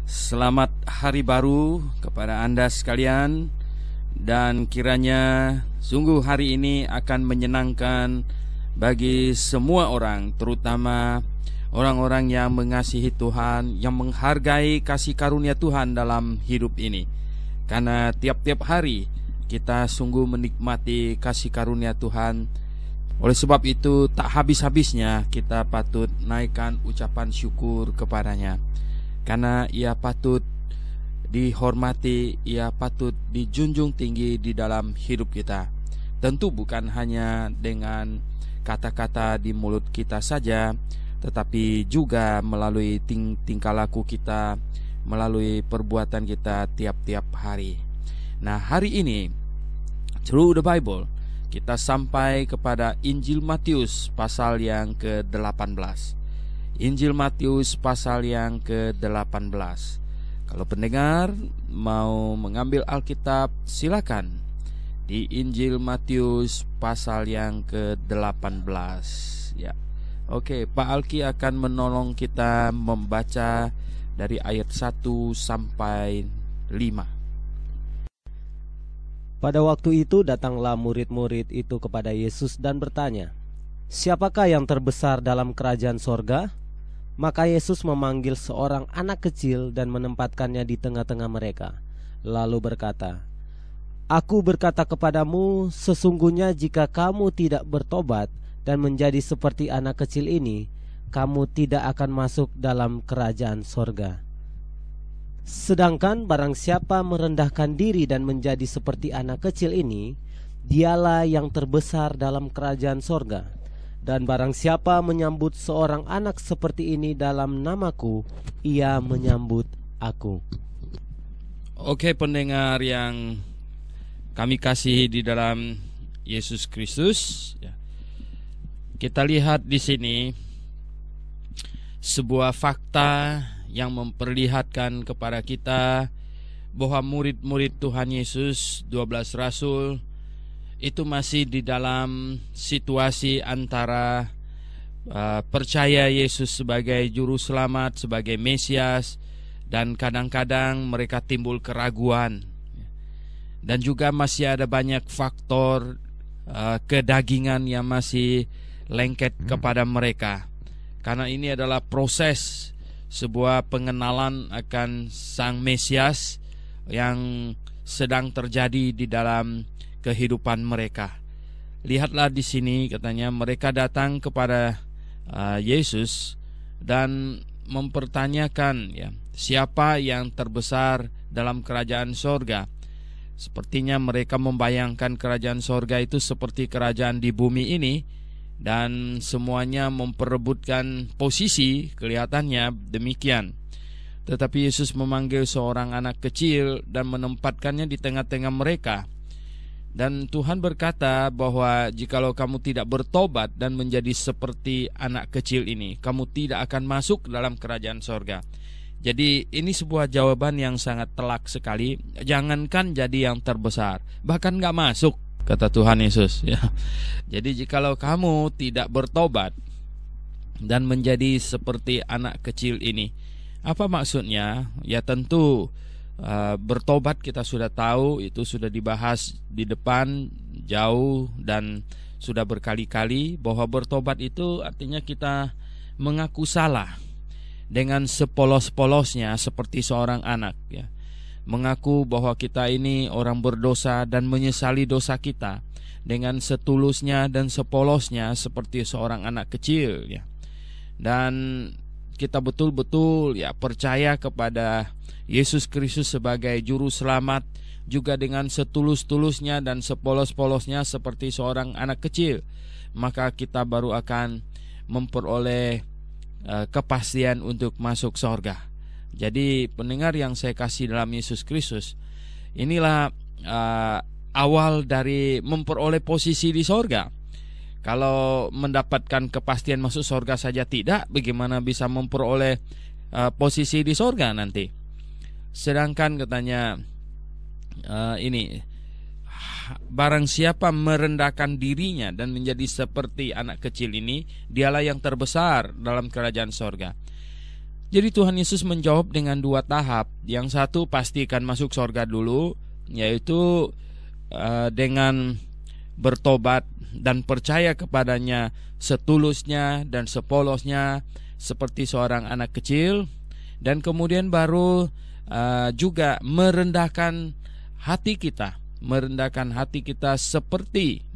Selamat hari baru kepada Anda sekalian, dan kiranya sungguh hari ini akan menyenangkan bagi semua orang, terutama orang-orang yang mengasihi Tuhan, yang menghargai kasih karunia Tuhan dalam hidup ini. Karena tiap-tiap hari kita sungguh menikmati kasih karunia Tuhan. Oleh sebab itu tak habis-habisnya kita patut naikkan ucapan syukur kepadanya. Karena ia patut dihormati, ia patut dijunjung tinggi di dalam hidup kita. Tentu bukan hanya dengan kata-kata di mulut kita saja, tetapi juga melalui tingkah laku kita, melalui perbuatan kita tiap-tiap hari. Nah, hari ini through the Bible kita sampai kepada Injil Matius pasal yang ke-18. Injil Matius pasal yang ke-18. Kalau pendengar mau mengambil Alkitab, silakan di Injil Matius pasal yang ke-18 ya. Oke, Pak Alki akan menolong kita membaca dari ayat 1 sampai 5. Pada waktu itu datanglah murid-murid itu kepada Yesus dan bertanya, "Siapakah yang terbesar dalam kerajaan sorga?" Maka Yesus memanggil seorang anak kecil dan menempatkannya di tengah-tengah mereka, lalu berkata, "Aku berkata kepadamu, sesungguhnya jika kamu tidak bertobat dan menjadi seperti anak kecil ini, kamu tidak akan masuk dalam kerajaan sorga. Sedangkan barang siapa merendahkan diri dan menjadi seperti anak kecil ini, dialah yang terbesar dalam kerajaan sorga. Dan barang siapa menyambut seorang anak seperti ini dalam namaku, ia menyambut aku." Oke, pendengar yang kami kasihi di dalam Yesus Kristus, kita lihat di sini sebuah fakta yang memperlihatkan kepada kita bahwa murid-murid Tuhan Yesus, 12 rasul, itu masih di dalam situasi antara percaya Yesus sebagai juru selamat, sebagai Mesias, dan kadang-kadang mereka timbul keraguan. Dan juga masih ada banyak faktor kedagingan yang masih lengket kepada mereka. Karena ini adalah proses sebuah pengenalan akan Sang Mesias yang sedang terjadi di dalam kehidupan mereka. Lihatlah di sini, katanya mereka datang kepada Yesus dan mempertanyakan, siapa yang terbesar dalam kerajaan sorga. Sepertinya mereka membayangkan kerajaan sorga itu seperti kerajaan di bumi ini, dan semuanya memperebutkan posisi, kelihatannya demikian. Tetapi Yesus memanggil seorang anak kecil dan menempatkannya di tengah-tengah mereka. Dan Tuhan berkata bahwa jikalau kamu tidak bertobat dan menjadi seperti anak kecil ini, kamu tidak akan masuk dalam kerajaan sorga. Jadi ini sebuah jawaban yang sangat telak sekali. Jangankan jadi yang terbesar, bahkan gak masuk, kata Tuhan Yesus ya. Jadi jikalau kamu tidak bertobat dan menjadi seperti anak kecil ini, apa maksudnya? Ya tentu bertobat kita sudah tahu, itu sudah dibahas di depan jauh dan sudah berkali-kali bahwa bertobat itu artinya kita mengaku salah dengan sepolos-polosnya seperti seorang anak ya. Mengaku bahwa kita ini orang berdosa dan menyesali dosa kita dengan setulusnya dan sepolosnya seperti seorang anak kecil ya. Dan kita betul-betul percaya kepada Yesus Kristus sebagai juru selamat juga dengan setulus-tulusnya dan sepolos-polosnya seperti seorang anak kecil, maka kita baru akan memperoleh kepastian untuk masuk surga. Jadi pendengar yang saya kasih dalam Yesus Kristus, inilah awal dari memperoleh posisi di surga. Kalau mendapatkan kepastian masuk surga saja tidak, bagaimana bisa memperoleh posisi di surga nanti? Sedangkan katanya ini, barang siapa merendahkan dirinya dan menjadi seperti anak kecil ini, dialah yang terbesar dalam kerajaan surga. Jadi Tuhan Yesus menjawab dengan dua tahap. Yang satu pastikan masuk surga dulu, yaitu dengan bertobat dan percaya kepadanya setulusnya dan sepolosnya seperti seorang anak kecil. Dan kemudian baru juga merendahkan hati kita, seperti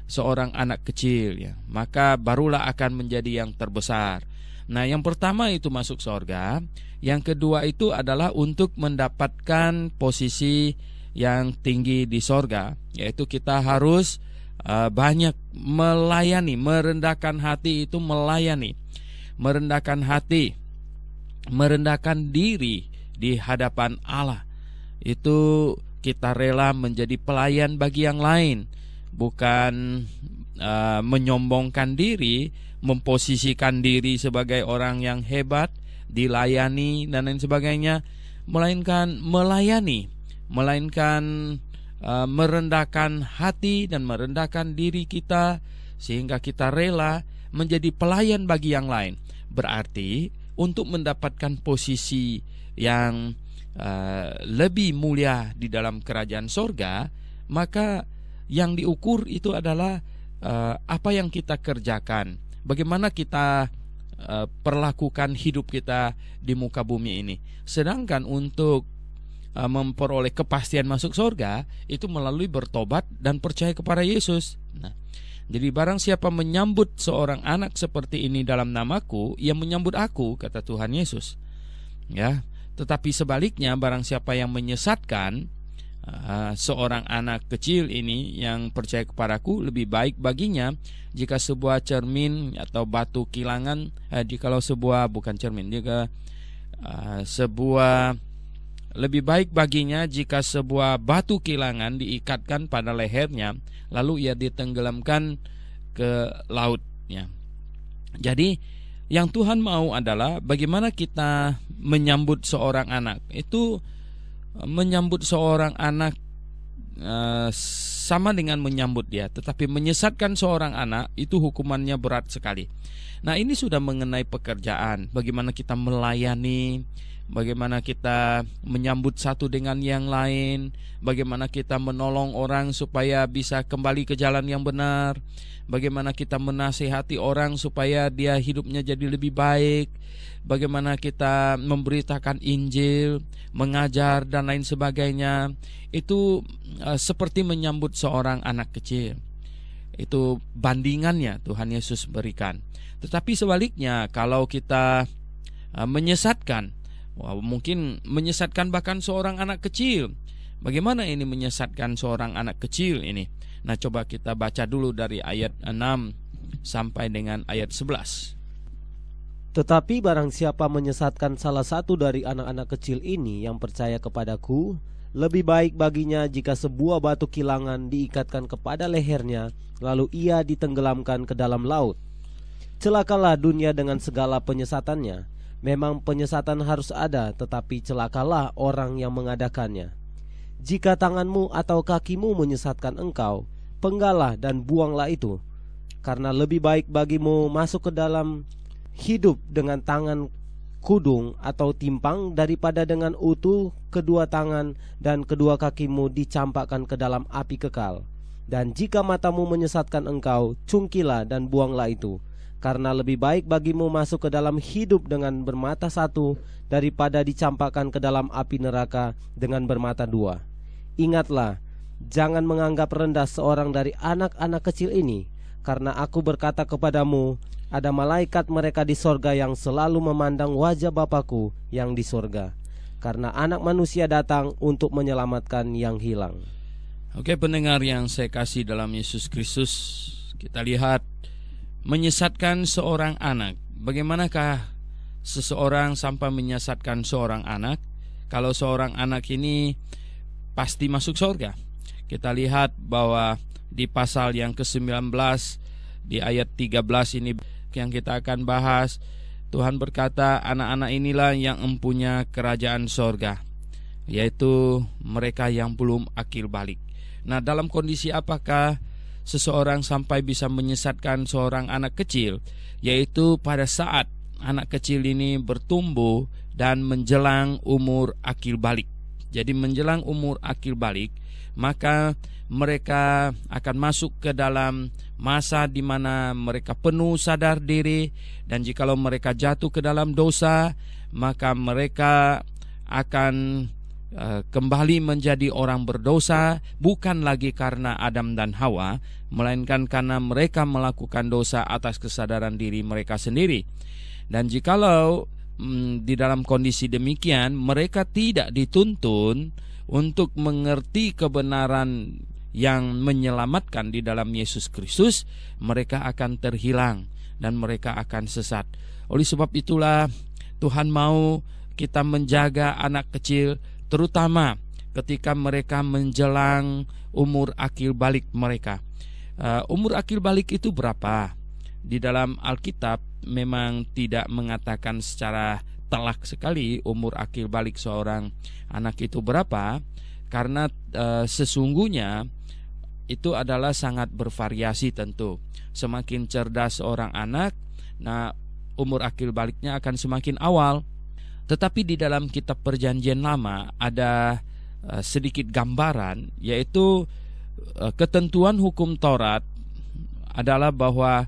seorang anak kecil, maka barulah akan menjadi yang terbesar. Nah, yang pertama itu masuk surga, yang kedua itu adalah untuk mendapatkan posisi yang tinggi di surga, yaitu kita harus banyak melayani, merendahkan hati itu melayani, merendahkan hati, merendahkan diri di hadapan Allah. Itu kita rela menjadi pelayan bagi yang lain, bukan menyombongkan diri, memposisikan diri sebagai orang yang hebat, dilayani dan lain sebagainya, melainkan melayani, merendahkan hati dan merendahkan diri kita sehingga kita rela menjadi pelayan bagi yang lain. Berarti untuk mendapatkan posisi yang lebih mulia di dalam kerajaan sorga, maka yang diukur itu adalah apa yang kita kerjakan, bagaimana kita perlakukan hidup kita di muka bumi ini. Sedangkan untuk memperoleh kepastian masuk surga itu melalui bertobat dan percaya kepada Yesus. Nah, jadi barang siapa menyambut seorang anak seperti ini dalam namaku, ia menyambut aku, kata Tuhan Yesus. Ya, tetapi sebaliknya barang siapa yang menyesatkan seorang anak kecil ini yang percaya kepadaku, lebih baik baginya jika sebuah cermin atau batu kilangan, lebih baik baginya jika sebuah batu kilangan diikatkan pada lehernya, lalu ia ditenggelamkan ke lautnya. Jadi yang Tuhan mau adalah bagaimana kita menyambut seorang anak. Itu menyambut seorang anak sama dengan menyambut dia, tetapi menyesatkan seorang anak itu hukumannya berat sekali. Nah, ini sudah mengenai pekerjaan, bagaimana kita melayani, bagaimana kita menyambut satu dengan yang lain, bagaimana kita menolong orang supaya bisa kembali ke jalan yang benar, bagaimana kita menasihati orang supaya dia hidupnya jadi lebih baik, bagaimana kita memberitakan Injil, mengajar dan lain sebagainya. Itu seperti menyambut seorang anak kecil. Itu bandingannya Tuhan Yesus berikan. Tetapi sebaliknya, kalau kita menyesatkan, mungkin menyesatkan bahkan seorang anak kecil. Bagaimana ini menyesatkan seorang anak kecil ini? Nah, coba kita baca dulu dari ayat 6 sampai dengan ayat 11. Tetapi barang siapa menyesatkan salah satu dari anak-anak kecil ini yang percaya kepadaku, lebih baik baginya jika sebuah batu kilangan diikatkan kepada lehernya, lalu ia ditenggelamkan ke dalam laut. Celakalah dunia dengan segala penyesatannya. Memang penyesatan harus ada, tetapi celakalah orang yang mengadakannya. Jika tanganmu atau kakimu menyesatkan engkau, penggalah dan buanglah itu. Karena lebih baik bagimu masuk ke dalam hidup dengan tangan kudung atau timpang daripada dengan utuh kedua tangan dan kedua kakimu dicampakkan ke dalam api kekal. Dan jika matamu menyesatkan engkau, cungkilah dan buanglah itu. Karena lebih baik bagimu masuk ke dalam hidup dengan bermata satu daripada dicampakkan ke dalam api neraka dengan bermata dua. Ingatlah, jangan menganggap rendah seorang dari anak-anak kecil ini, karena aku berkata kepadamu, ada malaikat mereka di sorga yang selalu memandang wajah Bapakku yang di sorga. Karena anak manusia datang untuk menyelamatkan yang hilang. Oke, pendengar yang saya kasih dalam Yesus Kristus, kita lihat menyesatkan seorang anak. Bagaimanakah seseorang sampai menyesatkan seorang anak? Kalau seorang anak ini pasti masuk surga. Kita lihat bahwa di pasal yang ke-19 di ayat 13 ini yang kita akan bahas, Tuhan berkata, anak-anak inilah yang empunya kerajaan surga, yaitu mereka yang belum akil balik. Nah, dalam kondisi apakah seseorang sampai bisa menyesatkan seorang anak kecil? Yaitu pada saat anak kecil ini bertumbuh dan menjelang umur akil balik. Jadi menjelang umur akil balik, maka mereka akan masuk ke dalam masa di mana mereka penuh sadar diri, dan jikalau mereka jatuh ke dalam dosa, maka mereka akan kembali menjadi orang berdosa, bukan lagi karena Adam dan Hawa, melainkan karena mereka melakukan dosa atas kesadaran diri mereka sendiri. Dan jikalau di dalam kondisi demikian, mereka tidak dituntun untuk mengerti kebenaran yang menyelamatkan di dalam Yesus Kristus, mereka akan terhilang dan mereka akan sesat. Oleh sebab itulah Tuhan mau kita menjaga anak kecil, terutama ketika mereka menjelang umur akil balik mereka. Umur akil balik itu berapa? Di dalam Alkitab memang tidak mengatakan secara telak sekali umur akil balik seorang anak itu berapa, karena sesungguhnya itu adalah sangat bervariasi tentu. Semakin cerdas seorang anak, nah umur akil baliknya akan semakin awal. Tetapi di dalam kitab Perjanjian Lama ada sedikit gambaran, yaitu ketentuan hukum Taurat adalah bahwa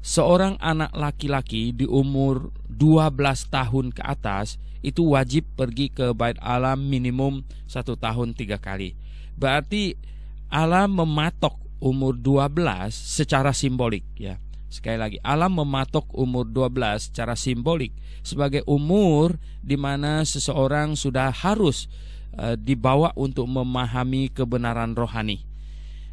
seorang anak laki-laki di umur 12 tahun ke atas itu wajib pergi ke Bait Allah minimum 1 tahun 3 kali. Berarti Allah mematok umur 12 secara simbolik, ya. Sekali lagi, Allah mematok umur 12 secara simbolik sebagai umur di mana seseorang sudah harus dibawa untuk memahami kebenaran rohani.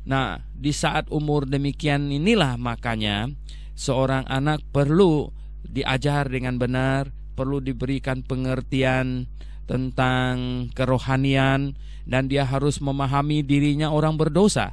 Nah, di saat umur demikian inilah makanya seorang anak perlu diajar dengan benar, perlu diberikan pengertian tentang kerohanian, dan dia harus memahami dirinya orang berdosa.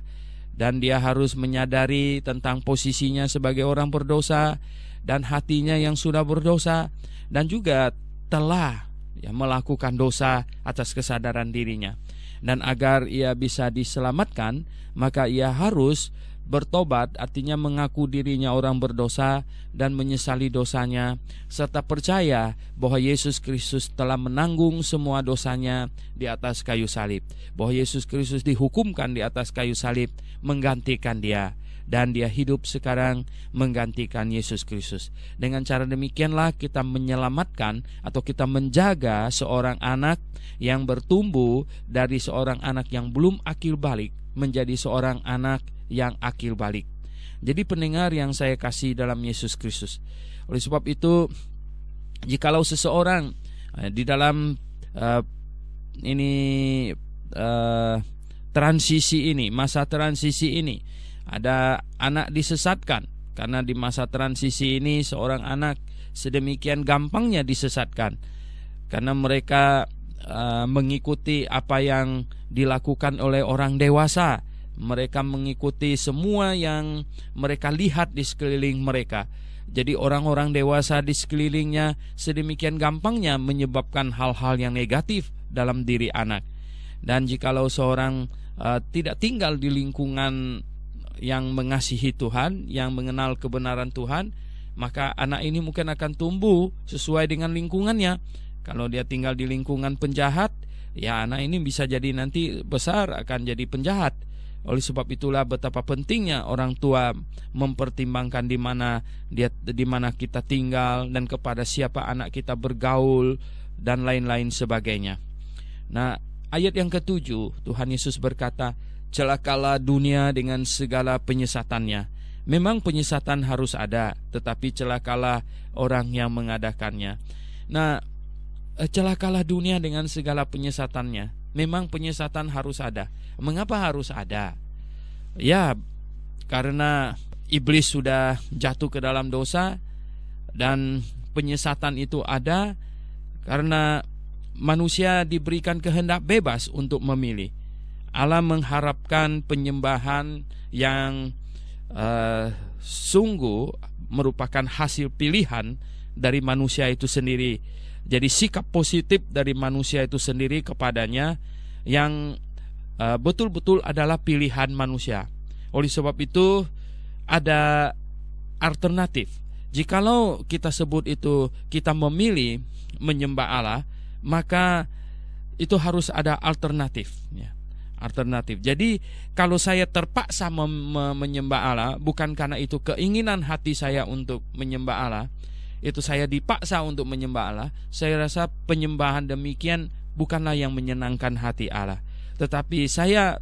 Dan dia harus menyadari tentang posisinya sebagai orang berdosa dan hatinya yang sudah berdosa, dan juga telah melakukan dosa atas kesadaran dirinya. Dan agar ia bisa diselamatkan, maka ia harus bertobat, artinya mengaku dirinya orang berdosa dan menyesali dosanya, serta percaya bahwa Yesus Kristus telah menanggung semua dosanya di atas kayu salib, bahwa Yesus Kristus dihukumkan di atas kayu salib menggantikan dia, dan dia hidup sekarang menggantikan Yesus Kristus. Dengan cara demikianlah kita menyelamatkan atau kita menjaga seorang anak yang bertumbuh dari seorang anak yang belum akil balik menjadi seorang anak yang akil balik. Jadi pendengar yang saya kasih dalam Yesus Kristus, oleh sebab itu, jikalau seseorang di dalam transisi ini, masa transisi ini, ada anak disesatkan, karena di masa transisi ini seorang anak sedemikian gampangnya disesatkan karena mereka mengikuti apa yang dilakukan oleh orang dewasa. Mereka mengikuti semua yang mereka lihat di sekeliling mereka. Jadi orang-orang dewasa di sekelilingnya sedemikian gampangnya menyebabkan hal-hal yang negatif dalam diri anak. Dan jikalau seorang tidak tinggal di lingkungan yang mengasihi Tuhan, yang mengenal kebenaran Tuhan, maka anak ini mungkin akan tumbuh sesuai dengan lingkungannya. Kalau dia tinggal di lingkungan penjahat, ya anak ini bisa jadi nanti besar akan jadi penjahat. Oleh sebab itulah betapa pentingnya orang tua mempertimbangkan di mana kita tinggal dan kepada siapa anak kita bergaul dan lain-lain sebagainya. Nah, ayat yang ke-7, Tuhan Yesus berkata, celakalah dunia dengan segala penyesatannya. Memang penyesatan harus ada, tetapi celakalah orang yang mengadakannya. Nah, celakalah dunia dengan segala penyesatannya. Memang penyesatan harus ada. Mengapa harus ada? Ya, karena iblis sudah jatuh ke dalam dosa, dan penyesatan itu ada karena manusia diberikan kehendak bebas untuk memilih. Allah mengharapkan penyembahan yang sungguh merupakan hasil pilihan dari manusia itu sendiri. Jadi sikap positif dari manusia itu sendiri kepadanya yang betul-betul adalah pilihan manusia. Oleh sebab itu ada alternatif. Jikalau kita sebut itu kita memilih menyembah Allah, maka itu harus ada alternatif, ya. Alternatif. Jadi kalau saya terpaksa menyembah Allah, bukan karena itu keinginan hati saya untuk menyembah Allah, itu saya dipaksa untuk menyembah Allah, saya rasa penyembahan demikian bukanlah yang menyenangkan hati Allah. Tetapi saya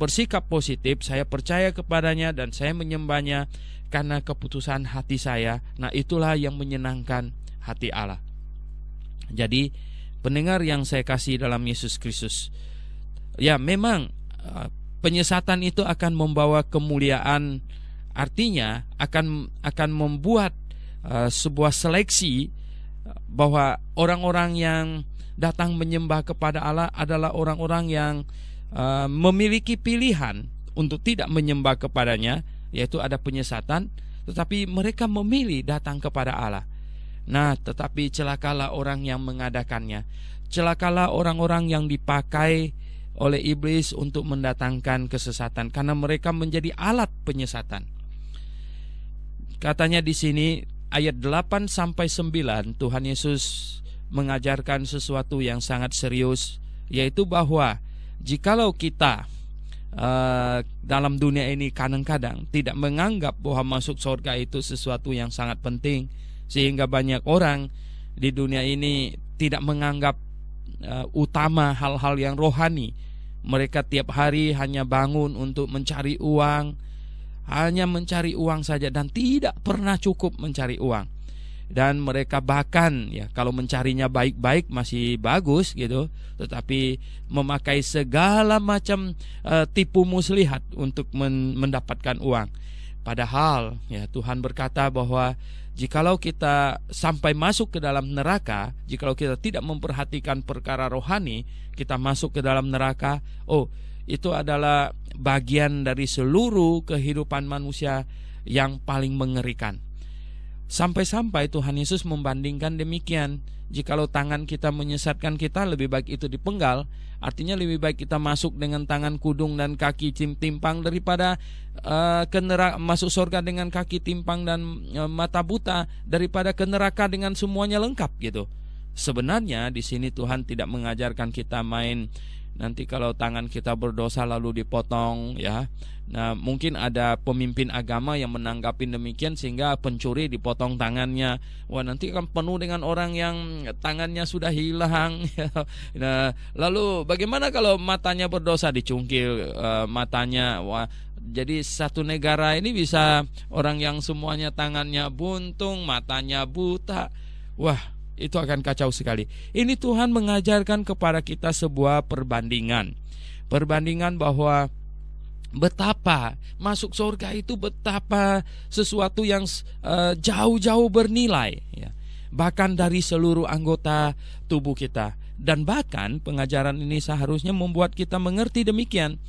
bersikap positif, saya percaya kepadanya dan saya menyembahnya karena keputusan hati saya. Nah, itulah yang menyenangkan hati Allah. Jadi pendengar yang saya kasih dalam Yesus Kristus, ya memang penyesatan itu akan membawa kemuliaan, artinya akan membuat sebuah seleksi bahwa orang-orang yang datang menyembah kepada Allah adalah orang-orang yang memiliki pilihan untuk tidak menyembah kepadanya, yaitu ada penyesatan, tetapi mereka memilih datang kepada Allah. Nah, tetapi celakalah orang yang mengadakannya. Celakalah orang-orang yang dipakai oleh iblis untuk mendatangkan kesesatan, karena mereka menjadi alat penyesatan. Katanya di sini ayat 8 sampai 9, Tuhan Yesus mengajarkan sesuatu yang sangat serius, yaitu bahwa jikalau kita dalam dunia ini kadang-kadang tidak menganggap bahwa masuk surga itu sesuatu yang sangat penting, sehingga banyak orang di dunia ini tidak menganggap utama hal-hal yang rohani. Mereka tiap hari hanya bangun untuk mencari uang, hanya mencari uang saja, dan tidak pernah cukup mencari uang. Dan mereka bahkan, ya, kalau mencarinya baik-baik masih bagus gitu, tetapi memakai segala macam tipu muslihat untuk mendapatkan uang. Padahal, ya, Tuhan berkata bahwa jikalau kita sampai masuk ke dalam neraka, jikalau kita tidak memperhatikan perkara rohani, kita masuk ke dalam neraka, itu adalah bagian dari seluruh kehidupan manusia yang paling mengerikan. Sampai-sampai Tuhan Yesus membandingkan demikian. Jikalau tangan kita menyesatkan kita, lebih baik itu dipenggal. Artinya lebih baik kita masuk dengan tangan kudung dan kaki timpang daripada ke neraka, masuk surga dengan kaki timpang dan mata buta, daripada ke neraka dengan semuanya lengkap gitu. Sebenarnya di sini Tuhan tidak mengajarkan kita main nanti kalau tangan kita berdosa lalu dipotong, ya. Nah, mungkin ada pemimpin agama yang menanggapi demikian sehingga pencuri dipotong tangannya. Wah, nanti kan penuh dengan orang yang tangannya sudah hilang. Nah, lalu bagaimana kalau matanya berdosa, dicungkil matanya? Wah, jadi satu negara ini bisa orang yang semuanya tangannya buntung, matanya buta. Wah, itu akan kacau sekali. Ini Tuhan mengajarkan kepada kita sebuah perbandingan bahwa betapa masuk surga itu betapa sesuatu yang jauh-jauh bernilai, ya. Bahkan dari seluruh anggota tubuh kita. Dan bahkan pengajaran ini seharusnya membuat kita mengerti demikian,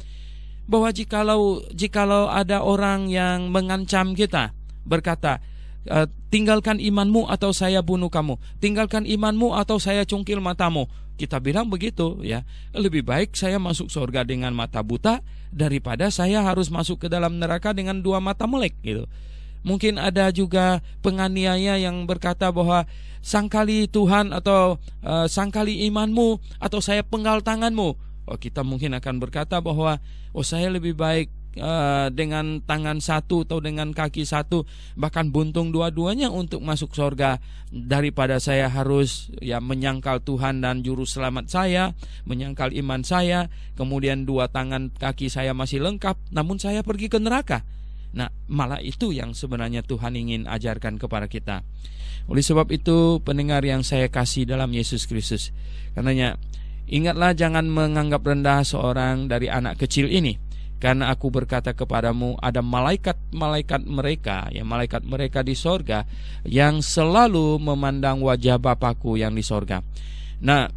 bahwa jikalau ada orang yang mengancam kita, berkata, tinggalkan imanmu atau saya bunuh kamu, tinggalkan imanmu atau saya cungkil matamu. Kita bilang begitu, ya. Lebih baik saya masuk surga dengan mata buta daripada saya harus masuk ke dalam neraka dengan dua mata melek gitu. Mungkin ada juga penganiaya yang berkata bahwa sangkali Tuhan atau sangkali imanmu atau saya penggal tanganmu. Kita mungkin akan berkata bahwa saya lebih baik dengan tangan satu atau dengan kaki satu, bahkan buntung dua-duanya untuk masuk surga, daripada saya harus, ya, menyangkal Tuhan dan juru selamat saya, menyangkal iman saya, kemudian dua tangan kaki saya masih lengkap, namun saya pergi ke neraka. Nah, malah itu yang sebenarnya Tuhan ingin ajarkan kepada kita. Oleh sebab itu, pendengar yang saya kasih dalam Yesus Kristus, karenanya ingatlah jangan menganggap rendah seorang dari anak kecil ini. Karena aku berkata kepadamu, ada malaikat mereka di sorga yang selalu memandang wajah Bapakku yang di sorga. Nah,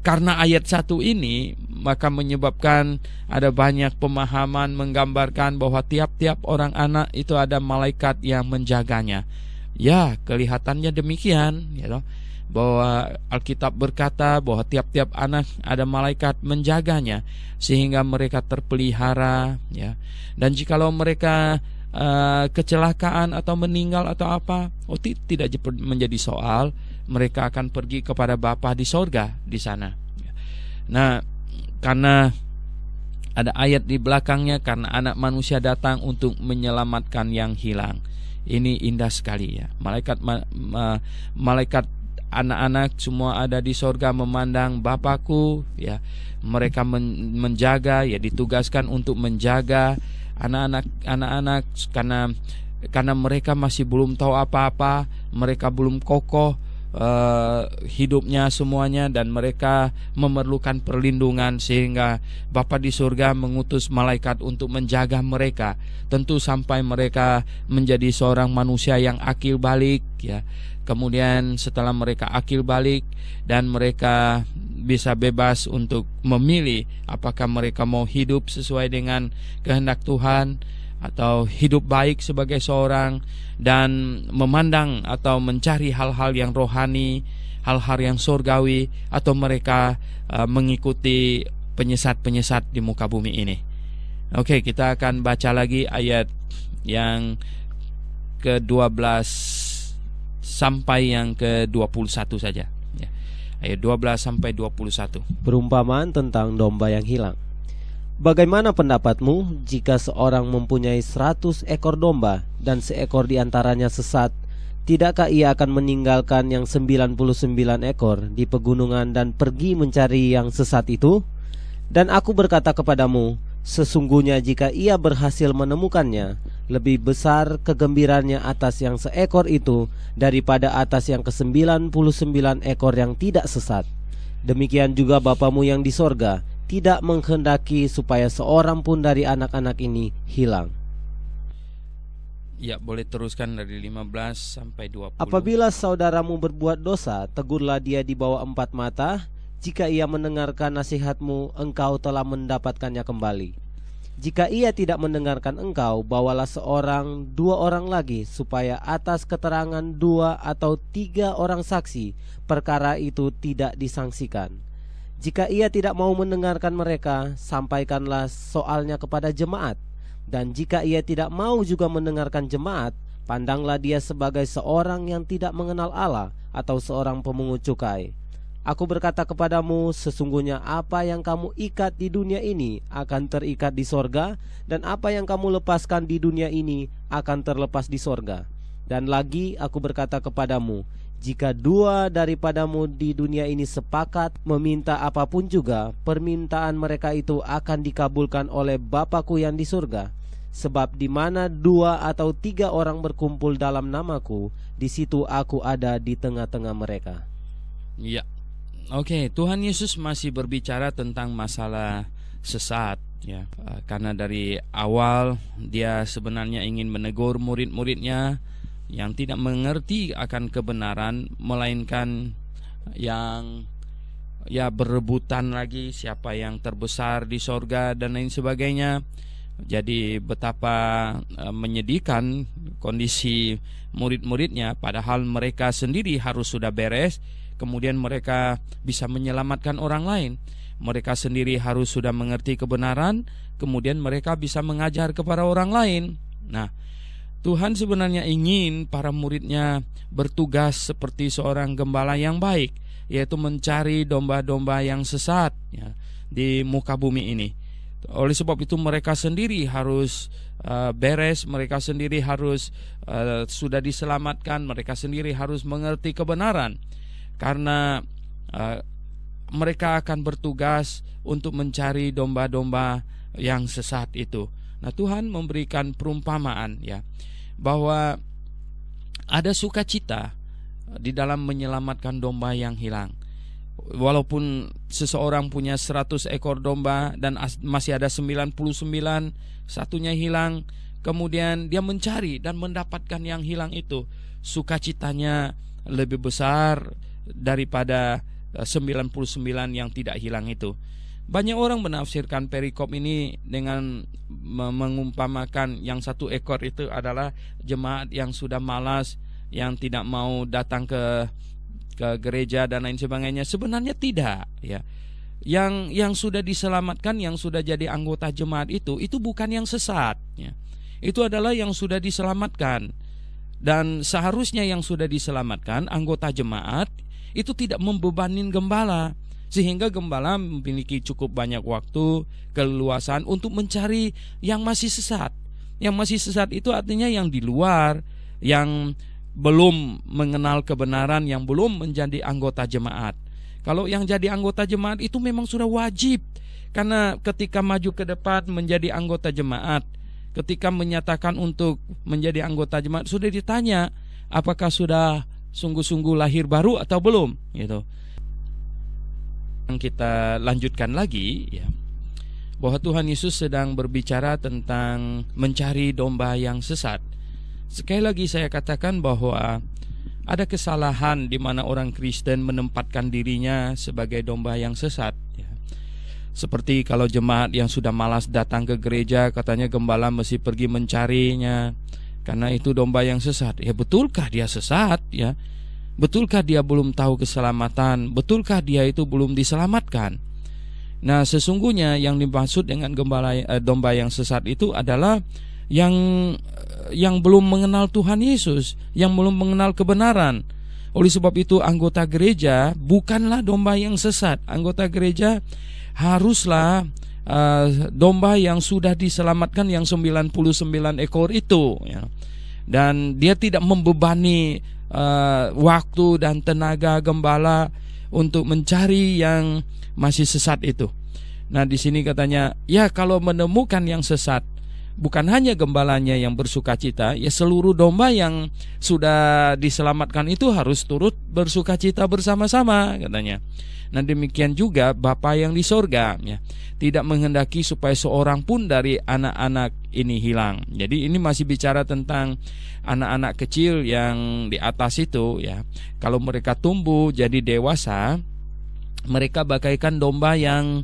karena ayat 1 ini, maka menyebabkan ada banyak pemahaman menggambarkan bahwa tiap-tiap orang anak itu ada malaikat yang menjaganya. Ya, kelihatannya demikian, ya, bahwa Alkitab berkata bahwa tiap-tiap anak ada malaikat menjaganya sehingga mereka terpelihara, ya. Dan jikalau mereka kecelakaan atau meninggal atau apa, tidak menjadi soal. Mereka akan pergi kepada Bapa di sorga di sana. Nah, karena ada ayat di belakangnya, karena Anak Manusia datang untuk menyelamatkan yang hilang. Ini indah sekali ya. Malaikat anak-anak semua ada di sorga memandang Bapakku ya. Mereka menjaga ya, ditugaskan untuk menjaga anak-anak karena mereka masih belum tahu apa-apa, mereka belum kokoh hidupnya semuanya, dan mereka memerlukan perlindungan, sehingga Bapa di surga mengutus malaikat untuk menjaga mereka, tentu sampai mereka menjadi seorang manusia yang akil balik ya. Kemudian setelah mereka akil balik dan mereka bisa bebas untuk memilih apakah mereka mau hidup sesuai dengan kehendak Tuhan atau hidup baik sebagai seorang dan memandang atau mencari hal-hal yang rohani, hal-hal yang surgawi, atau mereka mengikuti penyesat-penyesat di muka bumi ini. Oke, kita akan baca lagi ayat yang ke-12 sampai yang ke-21 saja ya. Ayat 12 sampai 21. Perumpamaan tentang domba yang hilang. Bagaimana pendapatmu jika seorang mempunyai 100 ekor domba dan seekor di antaranya sesat? Tidakkah ia akan meninggalkan yang 99 ekor di pegunungan dan pergi mencari yang sesat itu? Dan aku berkata kepadamu, sesungguhnya jika ia berhasil menemukannya, lebih besar kegembiraannya atas yang seekor itu daripada atas yang ke-99 ekor yang tidak sesat. Demikian juga Bapamu yang di sorga tidak menghendaki supaya seorang pun dari anak-anak ini hilang. Ya, boleh teruskan dari 15 sampai 20. Apabila saudaramu berbuat dosa, tegurlah dia di bawah 4 mata. Jika ia mendengarkan nasihatmu, engkau telah mendapatkannya kembali. Jika ia tidak mendengarkan engkau, bawalah 1-2 orang lagi, supaya atas keterangan 2 atau 3 orang saksi, perkara itu tidak disangsikan. Jika ia tidak mau mendengarkan mereka, sampaikanlah soalnya kepada jemaat. Dan jika ia tidak mau juga mendengarkan jemaat, pandanglah dia sebagai seorang yang tidak mengenal Allah atau seorang pemungut cukai. Aku berkata kepadamu, sesungguhnya apa yang kamu ikat di dunia ini akan terikat di sorga, dan apa yang kamu lepaskan di dunia ini akan terlepas di sorga. Dan lagi aku berkata kepadamu, jika 2 daripadamu di dunia ini sepakat meminta apapun juga, permintaan mereka itu akan dikabulkan oleh Bapakku yang di surga. Sebab di mana 2 atau 3 orang berkumpul dalam namaku, di situ aku ada di tengah-tengah mereka. Ya, oke, Tuhan Yesus masih berbicara tentang masalah sesat ya. Karena dari awal dia sebenarnya ingin menegur murid-muridnya yang tidak mengerti akan kebenaran, melainkan yang berebutan lagi siapa yang terbesar di sorga dan lain sebagainya. Jadi betapa menyedihkan kondisi murid-muridnya, padahal mereka sendiri harus sudah beres, kemudian mereka bisa menyelamatkan orang lain. Mereka sendiri harus sudah mengerti kebenaran, kemudian mereka bisa mengajar kepada orang lain. Nah, Tuhan sebenarnya ingin para muridnya bertugas seperti seorang gembala yang baik, yaitu mencari domba-domba yang sesat ya, di muka bumi ini. Oleh sebab itu mereka sendiri harus beres, mereka sendiri harus sudah diselamatkan, mereka sendiri harus mengerti kebenaran. Karena mereka akan bertugas untuk mencari domba-domba yang sesat itu. Nah, Tuhan memberikan perumpamaan ya, bahwa ada sukacita di dalam menyelamatkan domba yang hilang. Walaupun seseorang punya 100 ekor domba dan masih ada 99, satunya hilang, kemudian dia mencari dan mendapatkan yang hilang itu, sukacitanya lebih besar daripada 99 yang tidak hilang itu. Banyak orang menafsirkan perikop ini dengan mengumpamakan yang 1 ekor itu adalah jemaat yang sudah malas, yang tidak mau datang ke gereja dan lain sebagainya. Sebenarnya tidak ya. Yang sudah diselamatkan, yang sudah jadi anggota jemaat itu bukan yang sesat ya. itu adalah yang sudah diselamatkan. Dan seharusnya yang sudah diselamatkan, anggota jemaat, itu tidak membebanin gembala, sehingga gembala memiliki cukup banyak waktu, keleluasaan untuk mencari yang masih sesat. Yang masih sesat itu artinya yang di luar, yang belum mengenal kebenaran, yang belum menjadi anggota jemaat. Kalau yang jadi anggota jemaat itu memang sudah wajib, karena ketika maju ke depan menjadi anggota jemaat, ketika menyatakan untuk menjadi anggota jemaat, sudah ditanya apakah sudah sungguh-sungguh lahir baru atau belum, gitu. Yang kita lanjutkan lagi, ya, bahwa Tuhan Yesus sedang berbicara tentang mencari domba yang sesat. Sekali lagi saya katakan bahwa ada kesalahan di mana orang Kristen menempatkan dirinya sebagai domba yang sesat, ya. Seperti kalau jemaat yang sudah malas datang ke gereja, katanya gembala mesti pergi mencarinya karena itu domba yang sesat. Ya, betulkah dia sesat, ya? Betulkah dia belum tahu keselamatan? Betulkah dia itu belum diselamatkan? Nah, sesungguhnya yang dimaksud dengan domba yang sesat itu adalah yang belum mengenal Tuhan Yesus, yang belum mengenal kebenaran. Oleh sebab itu anggota gereja bukanlah domba yang sesat. Anggota gereja haruslah domba yang sudah diselamatkan, yang 99 ekor itu, ya. Dan dia tidak membebani waktu dan tenaga gembala untuk mencari yang masih sesat itu. Nah, di sini katanya, ya kalau menemukan yang sesat, bukan hanya gembalanya yang bersukacita, ya seluruh domba yang sudah diselamatkan itu harus turut bersukacita bersama-sama, katanya. Nah, demikian juga Bapa yang di sorga, ya, tidak menghendaki supaya seorang pun dari anak-anak ini hilang. Jadi ini masih bicara tentang anak-anak kecil yang di atas itu, ya. Kalau mereka tumbuh jadi dewasa, mereka bagaikan domba yang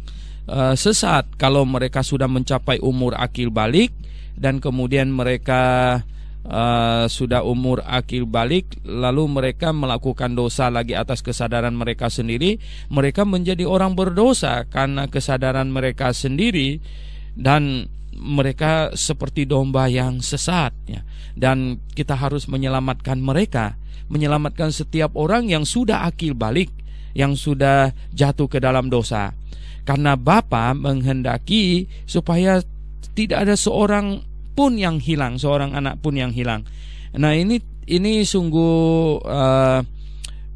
sesat. Kalau mereka sudah mencapai umur akil balik dan kemudian mereka sudah umur akil balik, lalu mereka melakukan dosa lagi atas kesadaran mereka sendiri, mereka menjadi orang berdosa karena kesadaran mereka sendiri, dan mereka seperti domba yang sesat, ya. Dan kita harus menyelamatkan mereka, menyelamatkan setiap orang yang sudah akil balik, yang sudah jatuh ke dalam dosa, karena Bapa menghendaki supaya tidak ada seorang pun yang hilang, seorang anak pun yang hilang. Nah, ini sungguh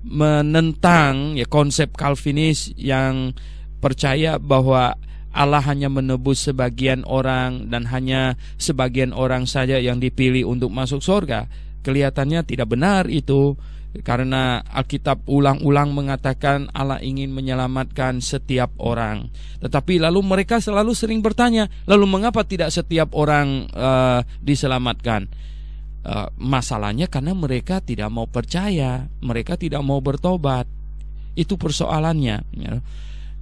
menentang, ya, konsep Calvinis yang percaya bahwa Allah hanya menebus sebagian orang dan hanya sebagian orang saja yang dipilih untuk masuk surga. Kelihatannya tidak benar itu, karena Alkitab ulang-ulang mengatakan Allah ingin menyelamatkan setiap orang. Tetapi lalu mereka selalu sering bertanya, lalu mengapa tidak setiap orang diselamatkan? Masalahnya karena mereka tidak mau percaya, mereka tidak mau bertobat. Itu persoalannya, ya.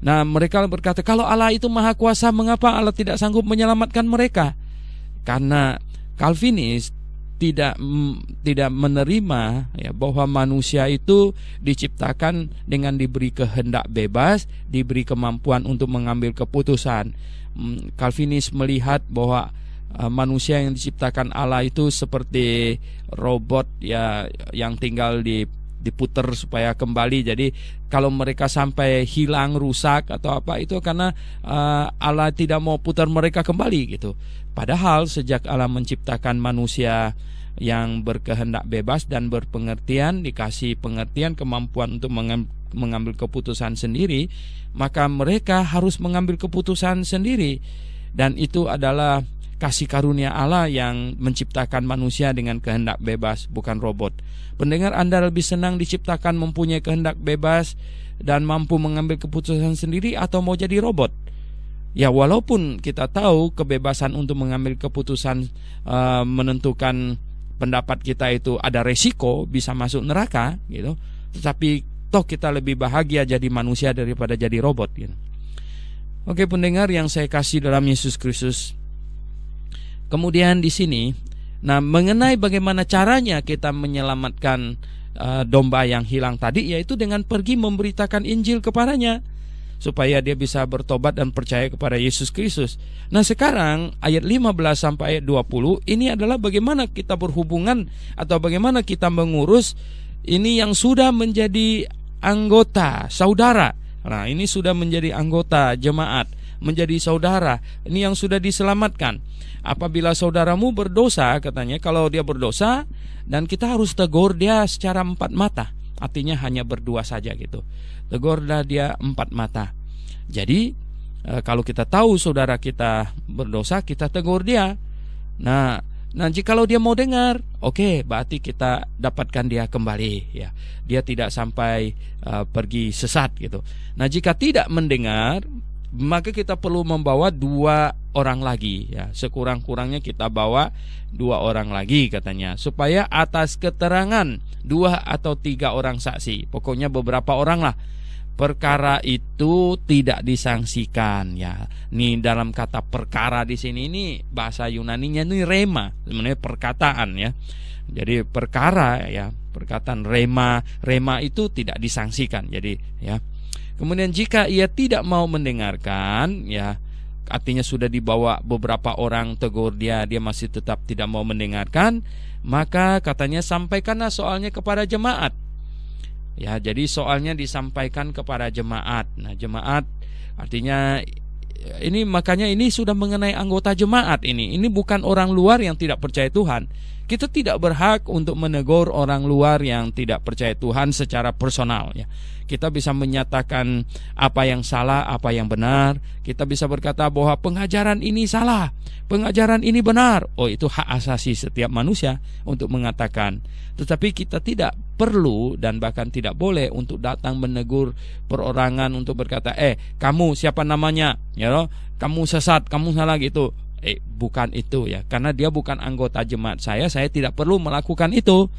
Nah, mereka berkata, kalau Allah itu maha kuasa, mengapa Allah tidak sanggup menyelamatkan mereka? Karena Calvinis tidak menerima, ya, bahwa manusia itu diciptakan dengan diberi kehendak bebas, diberi kemampuan untuk mengambil keputusan. Calvinis melihat bahwa manusia yang diciptakan Allah itu seperti robot, ya, yang tinggal diputer supaya kembali. Jadi kalau mereka sampai hilang, rusak atau apa, itu karena Allah tidak mau putar mereka kembali, gitu. Padahal sejak Allah menciptakan manusia yang berkehendak bebas dan berpengertian, dikasih pengertian, kemampuan untuk mengambil keputusan sendiri, maka mereka harus mengambil keputusan sendiri. Dan itu adalah kasih karunia Allah yang menciptakan manusia dengan kehendak bebas, bukan robot. Pendengar, Anda lebih senang diciptakan mempunyai kehendak bebas dan mampu mengambil keputusan sendiri, atau mau jadi robot? Ya, walaupun kita tahu kebebasan untuk mengambil keputusan, menentukan pendapat kita itu ada resiko, bisa masuk neraka, gitu. Tetapi toh kita lebih bahagia jadi manusia daripada jadi robot, gitu. Oke, pendengar yang saya kasih dalam Yesus Kristus. Kemudian di sini, nah, mengenai bagaimana caranya kita menyelamatkan domba yang hilang tadi, yaitu dengan pergi memberitakan Injil kepadanya. supaya dia bisa bertobat dan percaya kepada Yesus Kristus. Nah, sekarang ayat 15 sampai ayat 20 ini adalah bagaimana kita berhubungan atau bagaimana kita mengurus ini yang sudah menjadi anggota, saudara. Nah, ini sudah menjadi anggota jemaat, menjadi saudara. Ini yang sudah diselamatkan. Apabila saudaramu berdosa, katanya, kalau dia berdosa, dan kita harus tegur dia secara empat mata. Artinya hanya berdua saja gitu. Tegurlah dia empat mata. Jadi kalau kita tahu saudara kita berdosa, kita tegur dia. Nah, jikalau dia mau dengar, oke, berarti kita dapatkan dia kembali, ya. Dia tidak sampai pergi sesat gitu. Nah, jika tidak mendengar, maka kita perlu membawa 2 orang lagi, ya. Sekurang-kurangnya kita bawa 2 orang lagi, katanya, supaya atas keterangan 2 atau 3 orang saksi, pokoknya beberapa orang lah, perkara itu tidak disangsikan, ya. Nih dalam kata perkara di sini, ini bahasa Yunaninya ini rema, sebenarnya perkataan, ya. Jadi perkara, ya, perkataan rema itu tidak disangsikan. Jadi, ya. Kemudian jika ia tidak mau mendengarkan, ya, artinya sudah dibawa beberapa orang tegur dia masih tetap tidak mau mendengarkan, maka katanya sampaikanlah soalnya kepada jemaat. Ya, jadi soalnya disampaikan kepada jemaat. Nah, jemaat artinya ini, makanya ini sudah mengenai anggota jemaat ini. Ini bukan orang luar yang tidak percaya Tuhan. Kita tidak berhak untuk menegur orang luar yang tidak percaya Tuhan secara personal, ya. Kita bisa menyatakan apa yang salah, apa yang benar. Kita bisa berkata bahwa pengajaran ini salah, pengajaran ini benar. Oh, itu hak asasi setiap manusia untuk mengatakan. Tetapi kita tidak perlu dan bahkan tidak boleh untuk datang menegur perorangan untuk berkata, kamu siapa namanya, ya loh, kamu sesat, kamu salah gitu. Bukan itu, ya. Karena dia bukan anggota jemaat saya tidak perlu melakukan itu.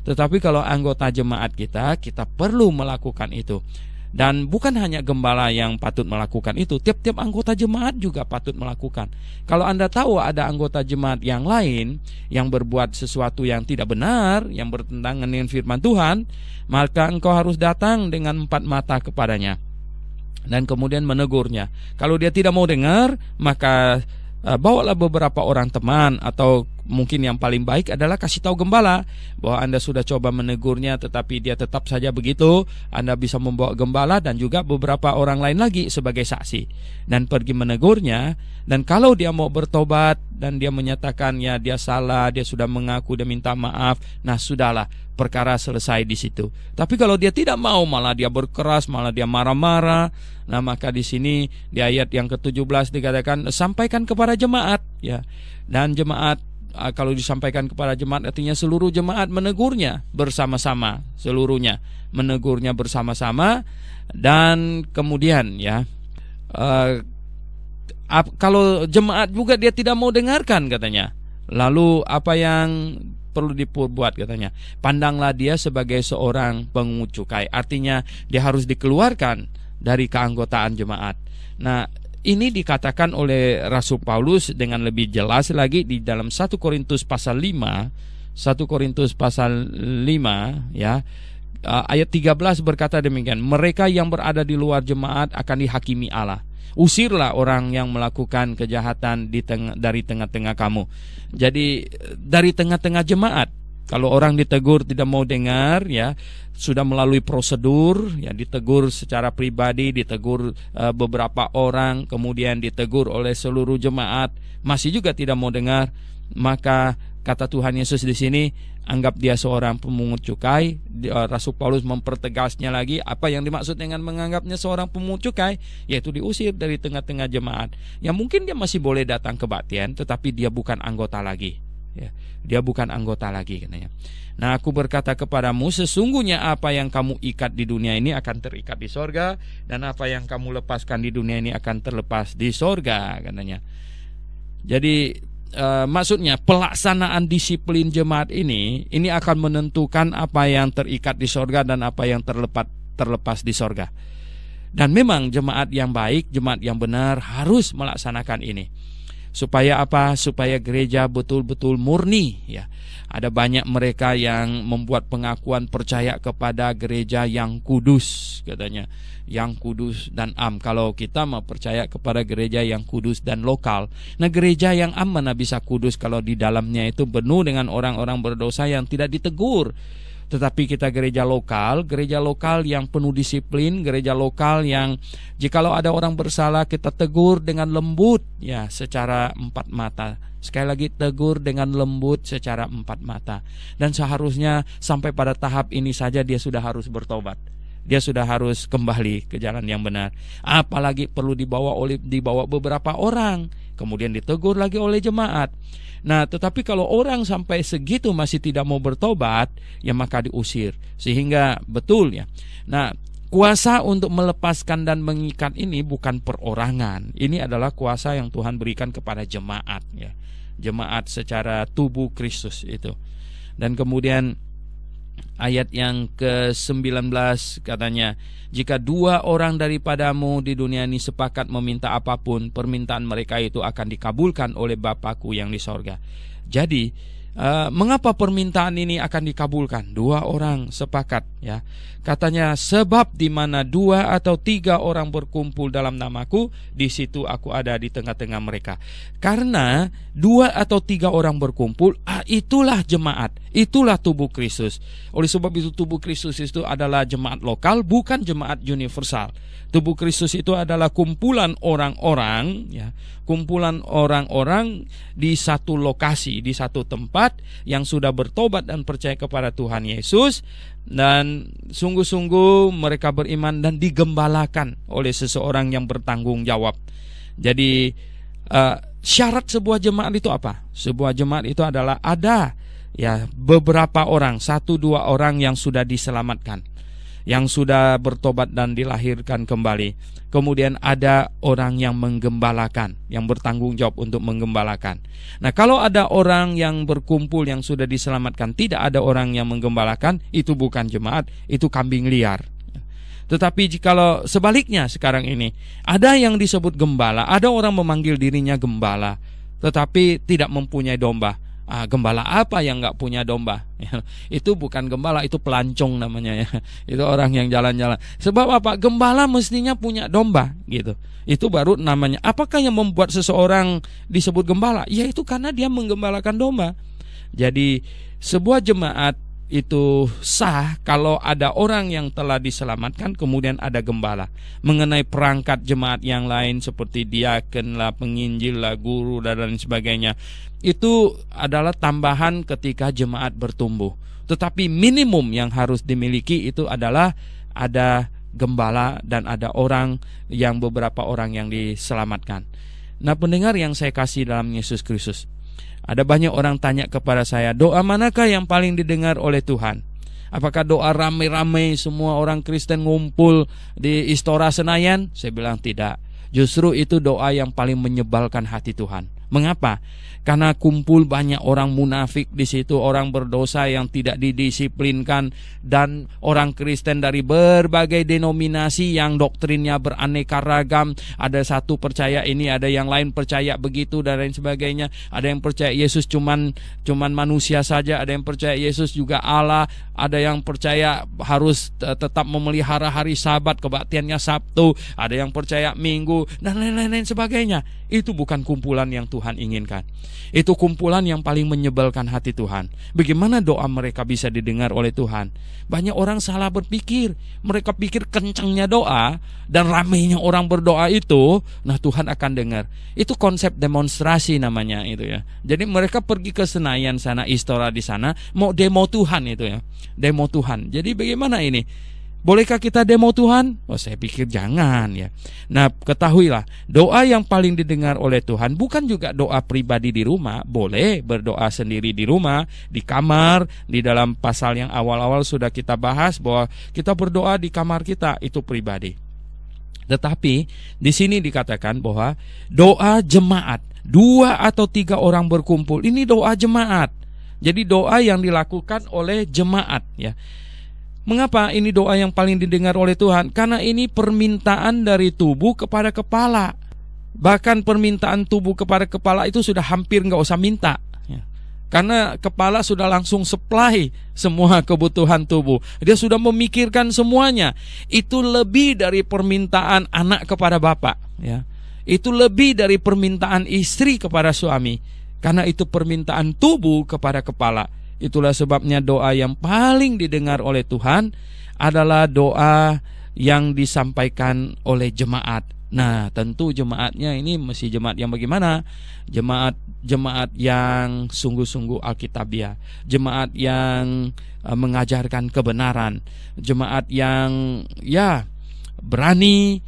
Tetapi kalau anggota jemaat kita perlu melakukan itu. Dan bukan hanya gembala yang patut melakukan itu, tiap-tiap anggota jemaat juga patut melakukan. Kalau Anda tahu ada anggota jemaat yang lain yang berbuat sesuatu yang tidak benar, yang bertentangan dengan firman Tuhan, maka engkau harus datang dengan 4 mata kepadanya dan kemudian menegurnya. Kalau dia tidak mau dengar, maka bawalah beberapa orang teman, atau mungkin yang paling baik adalah kasih tahu gembala bahwa Anda sudah coba menegurnya tetapi dia tetap saja begitu. Anda bisa membawa gembala dan juga beberapa orang lain lagi sebagai saksi dan pergi menegurnya. Dan kalau dia mau bertobat dan dia menyatakan ya dia salah, dia sudah mengaku, dia minta maaf, nah sudahlah, perkara selesai di situ. Tapi kalau dia tidak mau, malah dia berkeras, malah dia marah-marah, nah maka di sini di ayat yang ke-17 dikatakan sampaikan kepada jemaat, ya. Dan jemaat, kalau disampaikan kepada jemaat artinya seluruh jemaat menegurnya bersama-sama, seluruhnya menegurnya bersama-sama. Dan kemudian, ya, kalau jemaat juga dia tidak mau dengarkan, katanya, lalu apa yang perlu diperbuat, katanya, pandanglah dia sebagai seorang pungut cukai. Artinya dia harus dikeluarkan dari keanggotaan jemaat. Nah, ini dikatakan oleh Rasul Paulus dengan lebih jelas lagi di dalam 1 Korintus pasal 5, 1 Korintus pasal 5, ya, ayat 13 berkata demikian, mereka yang berada di luar jemaat akan dihakimi Allah. Usirlah orang yang melakukan kejahatan dari tengah-tengah kamu. Jadi dari tengah-tengah jemaat, kalau orang ditegur tidak mau dengar, ya, sudah melalui prosedur, ya, ditegur secara pribadi, ditegur beberapa orang, kemudian ditegur oleh seluruh jemaat, masih juga tidak mau dengar, maka kata Tuhan Yesus di sini, anggap dia seorang pemungut cukai. Rasul Paulus mempertegasnya lagi apa yang dimaksud dengan menganggapnya seorang pemungut cukai, yaitu diusir dari tengah-tengah jemaat. Ya, mungkin dia masih boleh datang kebaktian, tetapi dia bukan anggota lagi, ya. Dia bukan anggota lagi, katanya. Nah, aku berkata kepadamu, sesungguhnya apa yang kamu ikat di dunia ini akan terikat di sorga, dan apa yang kamu lepaskan di dunia ini akan terlepas di sorga, katanya. Jadi maksudnya pelaksanaan disiplin jemaat ini akan menentukan apa yang terikat di sorga dan apa yang terlepas di sorga. Dan memang jemaat yang baik, jemaat yang benar harus melaksanakan ini. Supaya apa? Supaya gereja betul-betul murni, ya. Ada banyak mereka yang membuat pengakuan percaya kepada gereja yang kudus, katanya, yang kudus dan am. Kalau kita mau percaya kepada gereja yang kudus dan lokal, nah gereja yang am mana bisa kudus kalau di dalamnya itu penuh dengan orang-orang berdosa yang tidak ditegur. Tetapi kita gereja lokal yang penuh disiplin, gereja lokal yang jikalau ada orang bersalah kita tegur dengan lembut, ya, secara empat mata. Sekali lagi, tegur dengan lembut secara empat mata. Dan seharusnya sampai pada tahap ini saja dia sudah harus bertobat. Dia sudah harus kembali ke jalan yang benar. Apalagi perlu dibawa beberapa orang, kemudian ditegur lagi oleh jemaat. Nah, tetapi kalau orang sampai segitu masih tidak mau bertobat, ya maka diusir. Sehingga betul, ya. Nah, kuasa untuk melepaskan dan mengikat ini bukan perorangan. Ini adalah kuasa yang Tuhan berikan kepada jemaat, ya. Jemaat secara tubuh Kristus itu. Dan kemudian ayat yang ke-19 katanya, jika 2 orang daripadamu di dunia ini sepakat meminta apapun, permintaan mereka itu akan dikabulkan oleh Bapa-Ku yang di sorga. Jadi mengapa permintaan ini akan dikabulkan? 2 orang sepakat, ya. Katanya, sebab di mana 2 atau 3 orang berkumpul dalam namaku, di situ aku ada di tengah-tengah mereka. Karena 2 atau 3 orang berkumpul, itulah jemaat, itulah tubuh Kristus. Oleh sebab itu tubuh Kristus itu adalah jemaat lokal, bukan jemaat universal. Tubuh Kristus itu adalah kumpulan orang-orang, ya, kumpulan orang-orang di satu lokasi, di satu tempat yang sudah bertobat dan percaya kepada Tuhan Yesus, dan sungguh-sungguh mereka beriman dan digembalakan oleh seseorang yang bertanggung jawab. Jadi syarat sebuah jemaat itu apa? Sebuah jemaat itu adalah ada, ya, beberapa orang, 1-2 orang yang sudah diselamatkan, yang sudah bertobat dan dilahirkan kembali. Kemudian ada orang yang menggembalakan, yang bertanggung jawab untuk menggembalakan. Nah, kalau ada orang yang berkumpul yang sudah diselamatkan, tidak ada orang yang menggembalakan, itu bukan jemaat, itu kambing liar. Tetapi jikalau sebaliknya sekarang ini, ada yang disebut gembala, ada orang memanggil dirinya gembala, tetapi tidak mempunyai domba. Gembala apa yang nggak punya domba? Itu bukan gembala, itu pelancong namanya, ya. Itu orang yang jalan-jalan. Sebab apa? Gembala mestinya punya domba, gitu. Itu baru namanya. Apakah yang membuat seseorang disebut gembala? Ya itu karena dia menggembalakan domba. Jadi sebuah jemaat itu sah kalau ada orang yang telah diselamatkan, kemudian ada gembala. Mengenai perangkat jemaat yang lain seperti diaken lah, penginjil lah, guru dan lain sebagainya, itu adalah tambahan ketika jemaat bertumbuh. Tetapi minimum yang harus dimiliki itu adalah ada gembala dan ada orang yang, beberapa orang yang diselamatkan. Nah, pendengar yang saya kasih dalam Yesus Kristus, ada banyak orang tanya kepada saya, doa manakah yang paling didengar oleh Tuhan? Apakah doa rame-rame semua orang Kristen ngumpul di Istora Senayan? Saya bilang tidak. Justru itu doa yang paling menyebalkan hati Tuhan. Mengapa? Karena kumpul banyak orang munafik di situ, orang berdosa yang tidak didisiplinkan, dan orang Kristen dari berbagai denominasi yang doktrinnya beraneka ragam. Ada satu percaya ini, ada yang lain percaya begitu dan lain sebagainya. Ada yang percaya Yesus cuman manusia saja, ada yang percaya Yesus juga Allah, ada yang percaya harus tetap memelihara hari Sabat, kebaktiannya Sabtu, ada yang percaya Minggu dan lain-lain sebagainya. Itu bukan kumpulan yang Tuhan inginkan. Itu kumpulan yang paling menyebalkan hati Tuhan. Bagaimana doa mereka bisa didengar oleh Tuhan? Banyak orang salah berpikir. Mereka pikir kencangnya doa dan ramainya orang berdoa itu, nah Tuhan akan dengar. Itu konsep demonstrasi namanya itu, ya. Jadi mereka pergi ke Senayan sana, Istora di sana, mau demo Tuhan itu, ya. Demo Tuhan. Jadi bagaimana ini? Bolehkah kita demo Tuhan? Oh, saya pikir jangan, ya. Nah, ketahuilah, doa yang paling didengar oleh Tuhan bukan juga doa pribadi di rumah. Boleh berdoa sendiri di rumah, di kamar. Di dalam pasal yang awal-awal sudah kita bahas bahwa kita berdoa di kamar kita, itu pribadi. Tetapi di sini dikatakan bahwa doa jemaat, 2 atau 3 orang berkumpul, ini doa jemaat. Jadi doa yang dilakukan oleh jemaat, ya. Mengapa ini doa yang paling didengar oleh Tuhan? Karena ini permintaan dari tubuh kepada kepala. Bahkan permintaan tubuh kepada kepala itu sudah hampir nggak usah minta, ya. Karena kepala sudah langsung supply semua kebutuhan tubuh. Dia sudah memikirkan semuanya. Itu lebih dari permintaan anak kepada bapak, ya. Itu lebih dari permintaan istri kepada suami. Karena itu permintaan tubuh kepada kepala. Itulah sebabnya doa yang paling didengar oleh Tuhan adalah doa yang disampaikan oleh jemaat. Nah, tentu jemaatnya ini mesti jemaat yang bagaimana? Jemaat yang sungguh-sungguh alkitabiah, jemaat yang mengajarkan kebenaran, jemaat yang berani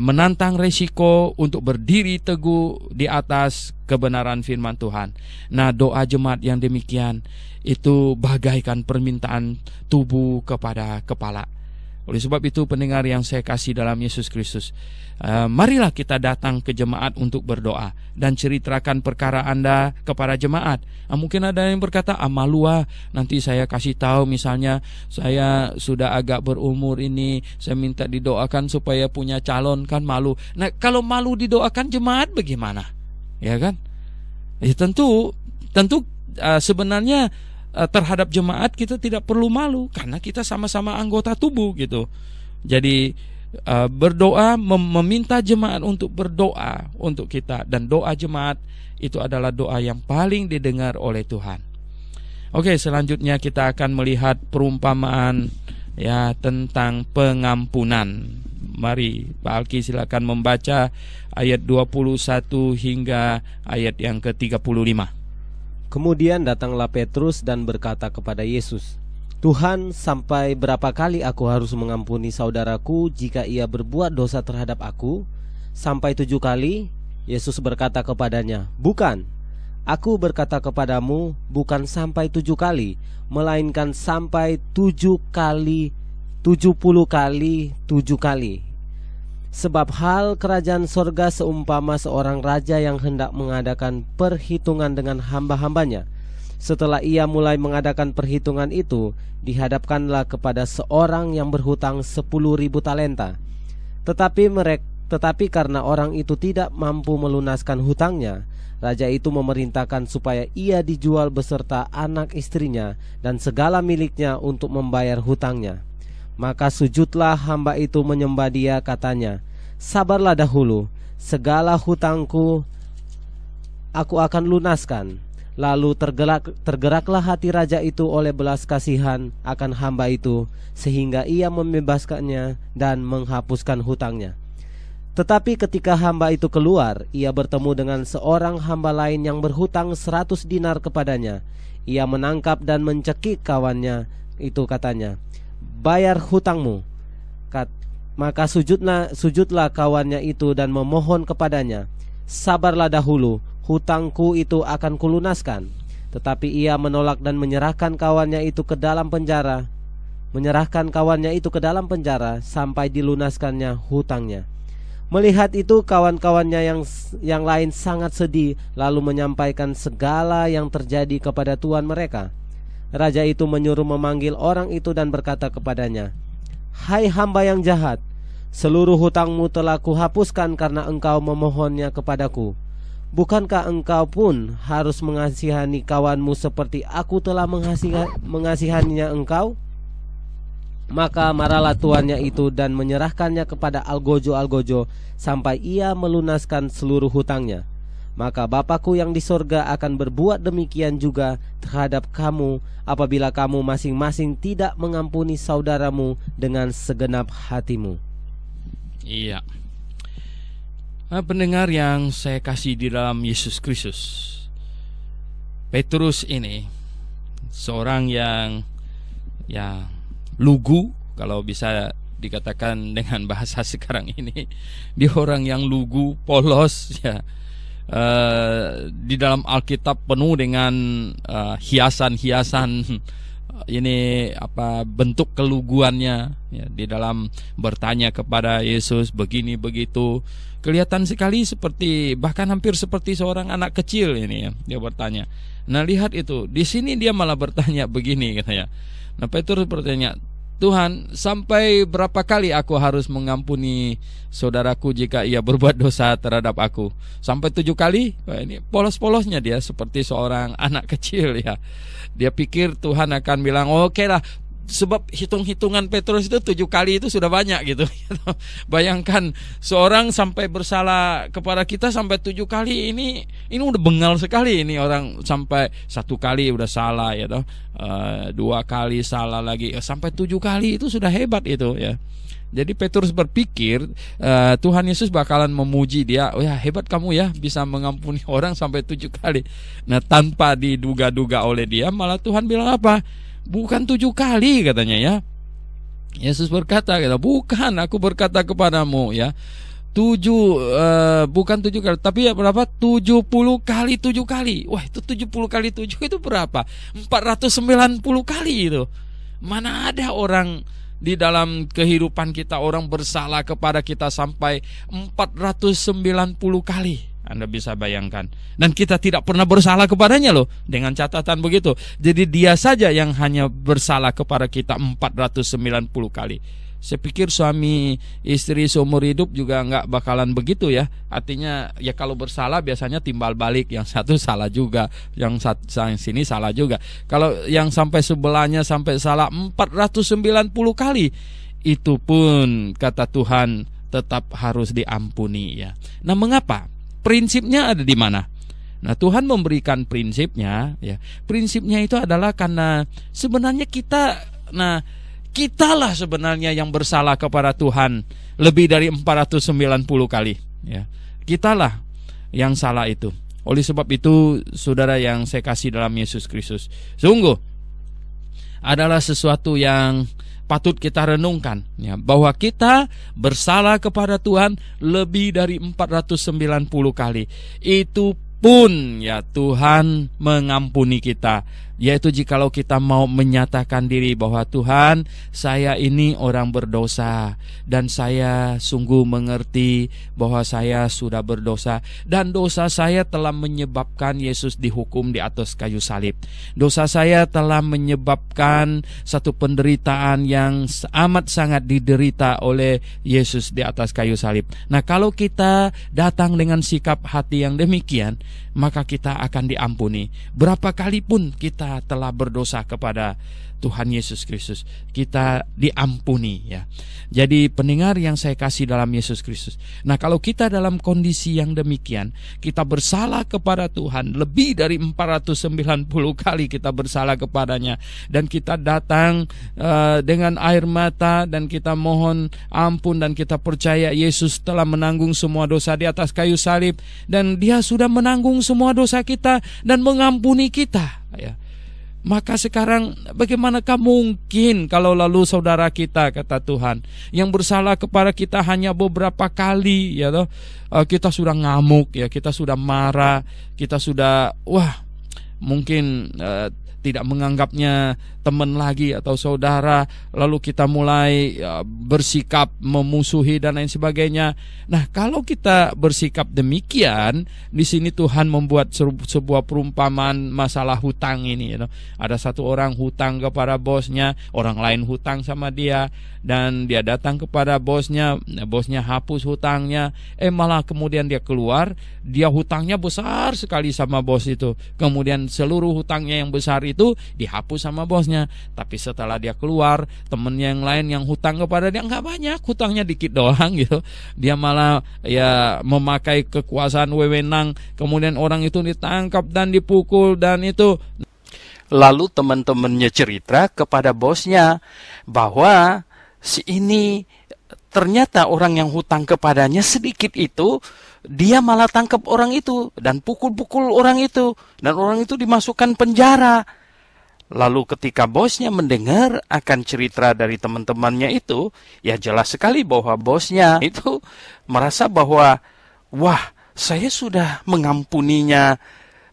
menantang resiko untuk berdiri teguh di atas kebenaran firman Tuhan. Nah, doa jemaat yang demikian itu bagaikan permintaan tubuh kepada kepala. Oleh sebab itu, pendengar yang saya kasih dalam Yesus Kristus, marilah kita datang ke jemaat untuk berdoa dan ceritakan perkara Anda kepada jemaat. Mungkin ada yang berkata, malu nanti saya kasih tahu, misalnya saya sudah agak berumur ini, saya minta didoakan supaya punya calon, kan malu. Nah, kalau malu didoakan jemaat bagaimana? Ya kan? Ya tentu sebenarnya terhadap jemaat kita tidak perlu malu karena kita sama-sama anggota tubuh gitu. Jadi berdoa, meminta jemaat untuk berdoa untuk kita, dan doa jemaat itu adalah doa yang paling didengar oleh Tuhan. Oke, selanjutnya kita akan melihat perumpamaan tentang pengampunan. Mari Pak Alki silakan membaca ayat 21 hingga ayat yang ke-35. Kemudian datanglah Petrus dan berkata kepada Yesus, Tuhan, sampai berapa kali aku harus mengampuni saudaraku jika ia berbuat dosa terhadap aku? Sampai 7 kali? Yesus berkata kepadanya, bukan. Aku berkata kepadamu, bukan sampai 7 kali, melainkan sampai 70 kali 7 kali. Sebab hal kerajaan sorga seumpama seorang raja yang hendak mengadakan perhitungan dengan hamba-hambanya. Setelah ia mulai mengadakan perhitungan itu, dihadapkanlah kepada seorang yang berhutang 10.000 talenta. Tetapi karena orang itu tidak mampu melunaskan hutangnya, raja itu memerintahkan supaya ia dijual beserta anak istrinya dan segala miliknya untuk membayar hutangnya. Maka sujudlah hamba itu menyembah dia, katanya, sabarlah dahulu, segala hutangku aku akan lunaskan. Lalu tergeraklah hati raja itu oleh belas kasihan akan hamba itu, sehingga ia membebaskannya dan menghapuskan hutangnya. Tetapi ketika hamba itu keluar, ia bertemu dengan seorang hamba lain yang berhutang 100 dinar kepadanya. Ia menangkap dan mencekik kawannya itu, katanya, bayar hutangmu. Maka sujudlah kawannya itu dan memohon kepadanya, sabarlah dahulu, hutangku itu akan kulunaskan. Tetapi ia menolak dan menyerahkan kawannya itu ke dalam penjara. Sampai dilunaskannya hutangnya. Melihat itu, kawan-kawannya yang lain sangat sedih, lalu menyampaikan segala yang terjadi kepada tuan mereka. Raja itu menyuruh memanggil orang itu dan berkata kepadanya, hai hamba yang jahat, seluruh hutangmu telah kuhapuskan karena engkau memohonnya kepadaku. Bukankah engkau pun harus mengasihani kawanmu seperti aku telah mengasihaninya engkau? Maka marahlah tuannya itu dan menyerahkannya kepada algojo-algojo sampai ia melunaskan seluruh hutangnya. Maka Bapakku yang di sorga akan berbuat demikian juga terhadap kamu apabila kamu masing-masing tidak mengampuni saudaramu dengan segenap hatimu. Iya. Pendengar yang saya kasih di dalam Yesus Kristus, Petrus ini seorang yang lugu, kalau bisa dikatakan dengan bahasa sekarang ini, dia orang yang lugu, polos, ya. Di dalam Alkitab penuh dengan hiasan-hiasan ini bentuk keluguannya, ya, di dalam bertanya kepada Yesus begini begitu, kelihatan sekali seperti, bahkan hampir seperti seorang anak kecil ini, ya, dia bertanya. Nah, lihat itu, di sini dia malah bertanya begini, katanya. Nah, Petrus bertanya, Tuhan, sampai berapa kali aku harus mengampuni saudaraku jika ia berbuat dosa terhadap aku? Sampai 7 kali? Wah, ini polos-polosnya dia, seperti seorang anak kecil ya. Dia pikir Tuhan akan bilang, oke lah, sebab hitung-hitungan Petrus itu 7 kali itu sudah banyak gitu. Bayangkan seorang sampai bersalah kepada kita sampai 7 kali, ini udah bengal sekali. Ini orang sampai 1 kali udah salah ya toh, 2 kali salah lagi, sampai 7 kali itu sudah hebat itu ya. Jadi Petrus berpikir Tuhan Yesus bakalan memuji dia, oh ya hebat kamu ya bisa mengampuni orang sampai 7 kali. Nah, tanpa diduga-duga oleh dia, malah Tuhan bilang apa? Bukan 7 kali katanya ya. Yesus berkata, bukan, aku berkata kepadamu ya, 7 bukan 7 kali, tapi ya berapa? 70 kali 7 kali. Wah, itu 70 kali 7 itu berapa? 490 kali itu. Mana ada orang di dalam kehidupan kita orang bersalah kepada kita sampai 490 kali. Anda bisa bayangkan. Dan kita tidak pernah bersalah kepadanya loh, dengan catatan begitu. Jadi dia saja yang hanya bersalah kepada kita 490 kali. Saya pikir suami istri seumur hidup juga nggak bakalan begitu ya. Artinya ya kalau bersalah biasanya timbal balik, yang satu salah juga, yang sini salah juga. Kalau yang sampai sebelahnya sampai salah 490 kali, itu pun kata Tuhan tetap harus diampuni ya. Nah, mengapa? Prinsipnya ada di mana? Nah, Tuhan memberikan prinsipnya ya. Prinsipnya itu adalah karena sebenarnya kitalah sebenarnya yang bersalah kepada Tuhan lebih dari 490 kali ya. Kitalah yang salah itu. Oleh sebab itu, saudara yang saya kasih dalam Yesus Kristus, sungguh adalah sesuatu yang patut kita renungkan ya, bahwa kita bersalah kepada Tuhan lebih dari 490 kali. Itu pun ya Tuhan mengampuni kita, yaitu jikalau kita mau menyatakan diri bahwa Tuhan, saya ini orang berdosa dan saya sungguh mengerti bahwa saya sudah berdosa dan dosa saya telah menyebabkan Yesus dihukum di atas kayu salib. Dosa saya telah menyebabkan satu penderitaan yang amat sangat diderita oleh Yesus di atas kayu salib. Nah, kalau kita datang dengan sikap hati yang demikian, maka kita akan diampuni. Berapa kali pun kita telah berdosa kepada Tuhan Yesus Kristus, kita diampuni ya. Jadi pendengar yang saya kasih dalam Yesus Kristus, nah kalau kita dalam kondisi yang demikian, kita bersalah kepada Tuhan lebih dari 490 kali kita bersalah kepadanya, dan kita datang dengan air mata dan kita mohon ampun dan kita percaya Yesus telah menanggung semua dosa di atas kayu salib, dan Dia sudah menanggung semua dosa kita dan mengampuni kita ya. Maka sekarang bagaimanakah mungkin kalau lalu saudara kita, kata Tuhan, yang bersalah kepada kita hanya beberapa kali ya toh, kita sudah ngamuk ya, kita sudah marah, kita sudah mungkin tidak menganggapnya teman lagi atau saudara, lalu kita mulai bersikap memusuhi dan lain sebagainya. Nah, kalau kita bersikap demikian, di sini Tuhan membuat sebuah perumpamaan masalah hutang ini. Ada satu orang hutang kepada bosnya, orang lain hutang sama dia, dan dia datang kepada bosnya hapus hutangnya. Malah kemudian dia keluar, dia hutangnya besar sekali sama bos itu. Kemudian seluruh hutangnya yang besar itu dihapus sama bosnya. Tapi setelah dia keluar, temennya yang lain yang hutang kepada dia nggak banyak, hutangnya dikit doang gitu. Dia malah ya memakai kekuasaan wewenang, kemudian orang itu ditangkap dan dipukul dan itu. Lalu teman-temannya cerita kepada bosnya bahwa si ini ternyata orang yang hutang kepadanya sedikit itu, dia malah tangkap orang itu dan pukul-pukul orang itu, dan orang itu dimasukkan penjara. Lalu ketika bosnya mendengar akan cerita dari teman-temannya itu, ya jelas sekali bahwa bosnya itu merasa bahwa, wah, saya sudah mengampuninya,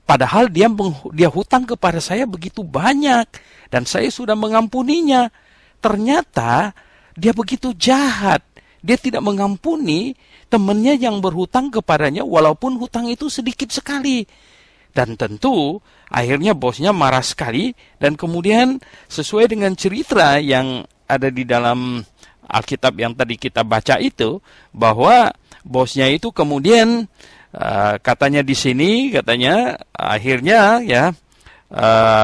padahal dia hutang kepada saya begitu banyak, dan saya sudah mengampuninya. Ternyata dia begitu jahat, dia tidak mengampuni temannya yang berhutang kepadanya walaupun hutang itu sedikit sekali. Dan tentu akhirnya bosnya marah sekali, dan kemudian sesuai dengan cerita yang ada di dalam Alkitab yang tadi kita baca itu, bahwa bosnya itu kemudian katanya di sini, katanya akhirnya ya,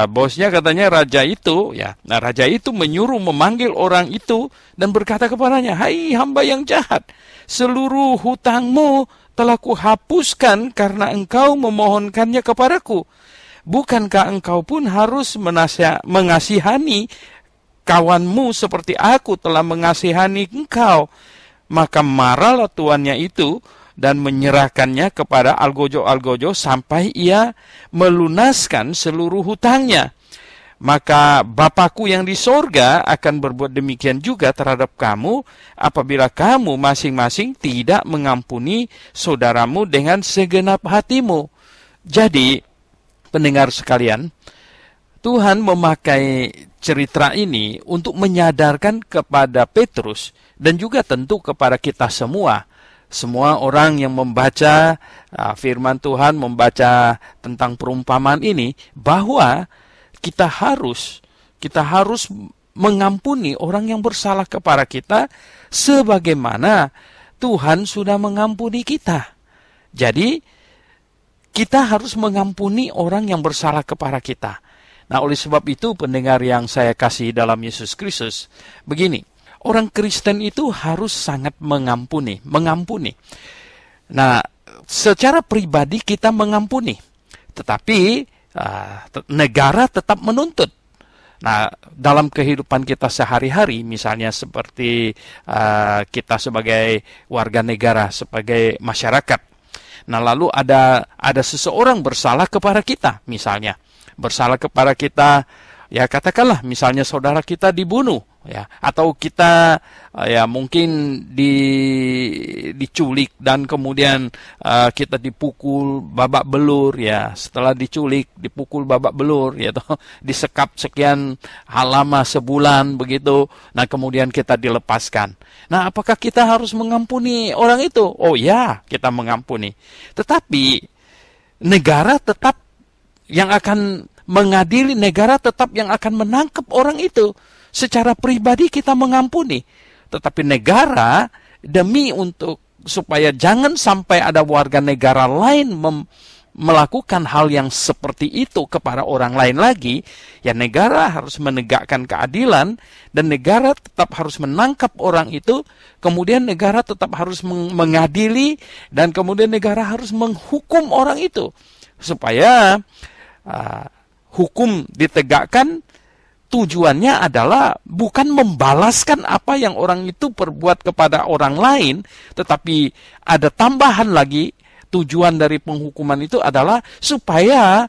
bosnya katanya raja itu ya. Nah, raja itu menyuruh memanggil orang itu dan berkata kepadanya, "Hai hamba yang jahat, seluruh hutangmu telah kuhapuskan karena engkau memohonkannya kepadaku. Bukankah engkau pun harus mengasihani kawanmu seperti aku telah mengasihani engkau?" Maka marahlah tuannya itu dan menyerahkannya kepada algojo-algojo sampai ia melunaskan seluruh hutangnya. Maka Bapakku yang di sorga akan berbuat demikian juga terhadap kamu apabila kamu masing-masing tidak mengampuni saudaramu dengan segenap hatimu. Jadi, pendengar sekalian, Tuhan memakai cerita ini untuk menyadarkan kepada Petrus dan juga tentu kepada kita semua. Semua orang yang membaca firman Tuhan, membaca tentang perumpamaan ini, bahwa kita harus mengampuni orang yang bersalah kepada kita sebagaimana Tuhan sudah mengampuni kita. Jadi, kita harus mengampuni orang yang bersalah kepada kita. Nah, oleh sebab itu, pendengar yang saya kasih dalam Yesus Kristus, begini, orang Kristen itu harus sangat mengampuni. Nah, secara pribadi kita mengampuni, tetapi negara tetap menuntut. Nah, dalam kehidupan kita sehari-hari, misalnya seperti kita sebagai warga negara, sebagai masyarakat. Nah, lalu ada seseorang bersalah kepada kita, misalnya. Bersalah kepada kita, ya katakanlah misalnya saudara kita dibunuh, ya, atau kita ya mungkin diculik dan kemudian kita dipukul babak belur, ya, setelah diculik dipukul babak belur, ya, toh, disekap sekian lama, sebulan begitu. Nah, kemudian kita dilepaskan. Nah, apakah kita harus mengampuni orang itu? Oh ya, kita mengampuni. Tetapi negara tetap yang akan mengadili, negara tetap yang akan menangkap orang itu. Secara pribadi kita mengampuni, tetapi negara demi supaya jangan sampai ada warga negara lain melakukan hal yang seperti itu kepada orang lain lagi, ya negara harus menegakkan keadilan dan negara tetap harus menangkap orang itu, kemudian negara tetap harus mengadili dan kemudian negara harus menghukum orang itu supaya hukum ditegakkan. Tujuannya adalah bukan membalaskan apa yang orang itu perbuat kepada orang lain, tetapi ada tambahan lagi. Tujuan dari penghukuman itu adalah supaya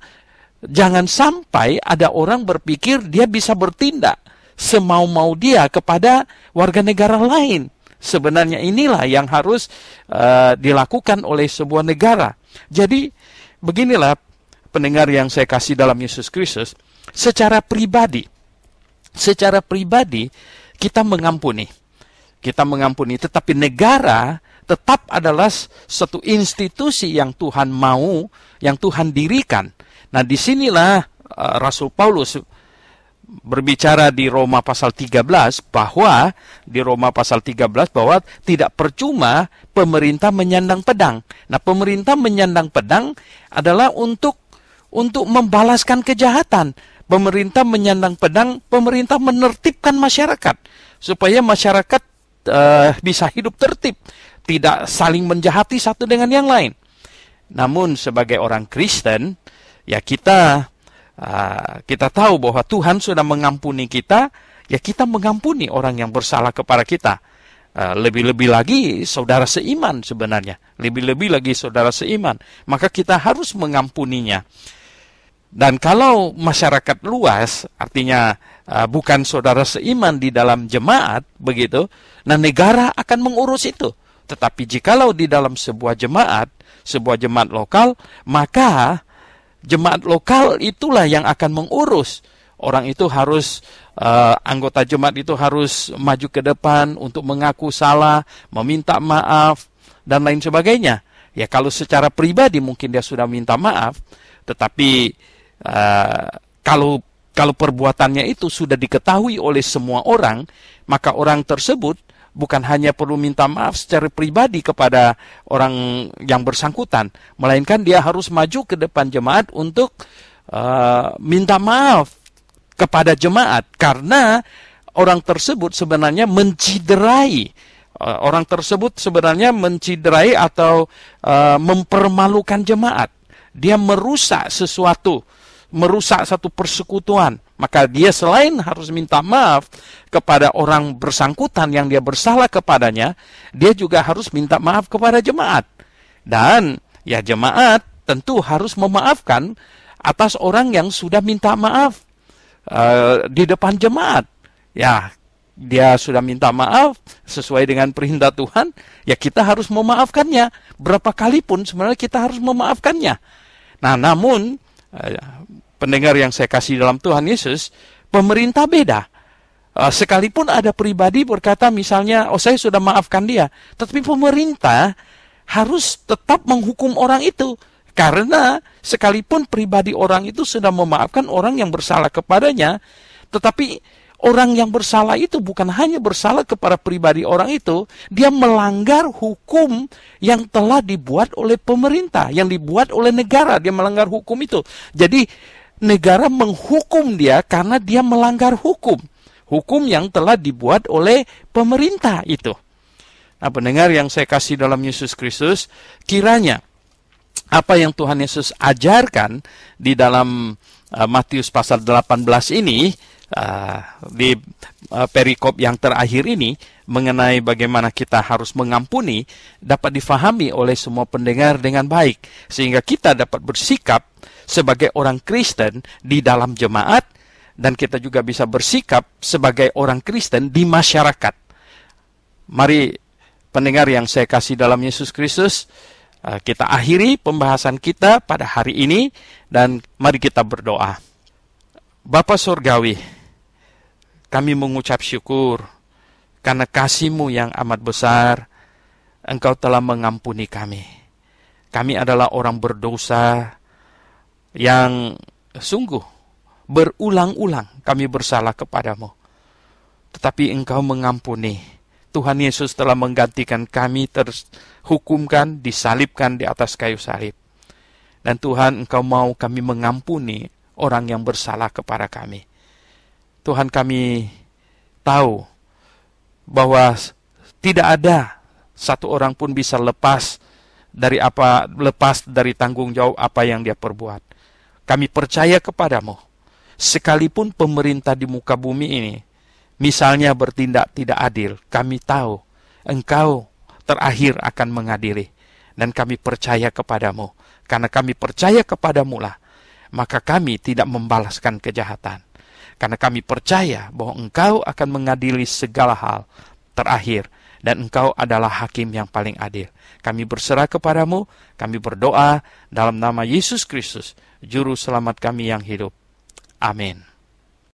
jangan sampai ada orang berpikir dia bisa bertindak semau-mau dia kepada warga negara lain. Sebenarnya inilah yang harus dilakukan oleh sebuah negara. Jadi beginilah, pendengar yang saya kasih dalam Yesus Kristus, secara pribadi kita mengampuni, tetapi negara tetap adalah satu institusi yang Tuhan mau, yang Tuhan dirikan. Nah, disinilah Rasul Paulus berbicara di Roma pasal 13 bahwa tidak percuma pemerintah menyandang pedang. Nah, pemerintah menyandang pedang adalah untuk membalaskan kejahatan. Pemerintah menyandang pedang, pemerintah menertibkan masyarakat supaya masyarakat bisa hidup tertib, tidak saling menjahati satu dengan yang lain. Namun sebagai orang Kristen, ya kita tahu bahwa Tuhan sudah mengampuni kita, ya kita mengampuni orang yang bersalah kepada kita. Lebih-lebih lagi saudara seiman sebenarnya, maka kita harus mengampuninya. Dan kalau masyarakat luas, artinya bukan saudara seiman di dalam jemaat, begitu, nah negara akan mengurus itu. Tetapi jikalau di dalam sebuah jemaat lokal, maka jemaat lokal itulah yang akan mengurus. Orang itu harus, anggota jemaat itu harus maju ke depan untuk mengaku salah, meminta maaf, dan lain sebagainya. Ya, kalau secara pribadi mungkin dia sudah minta maaf, tetapi kalau Kalau perbuatannya itu sudah diketahui oleh semua orang, maka orang tersebut bukan hanya perlu minta maaf secara pribadi kepada orang yang bersangkutan, melainkan dia harus maju ke depan jemaat untuk minta maaf kepada jemaat, karena orang tersebut sebenarnya menciderai. Orang tersebut sebenarnya menciderai atau mempermalukan jemaat. Dia merusak sesuatu, merusak satu persekutuan. Maka dia selain harus minta maaf kepada orang bersangkutan yang dia bersalah kepadanya, dia juga harus minta maaf kepada jemaat. Dan ya jemaat tentu harus memaafkan atas orang yang sudah minta maaf di depan jemaat. Ya, dia sudah minta maaf sesuai dengan perintah Tuhan, ya kita harus memaafkannya. Berapa kali pun sebenarnya kita harus memaafkannya. Nah, namun pendengar yang saya kasih dalam Tuhan Yesus, pemerintah beda. Sekalipun ada pribadi berkata misalnya, oh saya sudah maafkan dia, tetapi pemerintah harus tetap menghukum orang itu. Karena sekalipun pribadi orang itu sudah memaafkan orang yang bersalah kepadanya, tetapi orang yang bersalah itu bukan hanya bersalah kepada pribadi orang itu, dia melanggar hukum yang telah dibuat oleh pemerintah, yang dibuat oleh negara, dia melanggar hukum itu. Jadi negara menghukum dia karena dia melanggar hukum yang telah dibuat oleh pemerintah itu. Nah, pendengar yang saya kasih dalam Yesus Kristus, kiranya apa yang Tuhan Yesus ajarkan di dalam Matius pasal 18 ini, di perikop yang terakhir ini, mengenai bagaimana kita harus mengampuni, dapat difahami oleh semua pendengar dengan baik, sehingga kita dapat bersikap sebagai orang Kristen di dalam jemaat, dan kita juga bisa bersikap sebagai orang Kristen di masyarakat. Mari pendengar yang saya kasih dalam Yesus Kristus, kita akhiri pembahasan kita pada hari ini, dan mari kita berdoa. Bapa Surgawi, kami mengucap syukur karena kasih-Mu yang amat besar. Engkau telah mengampuni kami. Kami adalah orang berdosa yang sungguh berulang-ulang kami bersalah kepadamu. Tetapi Engkau mengampuni. Tuhan Yesus telah menggantikan kami terhukumkan, disalibkan di atas kayu salib. Dan Tuhan, Engkau mau kami mengampuni orang yang bersalah kepada kami. Tuhan, kami tahu bahwa tidak ada satu orang pun bisa lepas dari tanggung jawab apa yang dia perbuat. Kami percaya kepadamu, sekalipun pemerintah di muka bumi ini misalnya bertindak tidak adil, kami tahu Engkau terakhir akan mengadili. Dan kami percaya kepadamu. Karena kami percaya kepadamu lah, maka kami tidak membalaskan kejahatan. Karena kami percaya bahwa Engkau akan mengadili segala hal terakhir, dan Engkau adalah hakim yang paling adil. Kami berserah kepadamu, kami berdoa dalam nama Yesus Kristus, Juru Selamat kami yang hidup. Amin.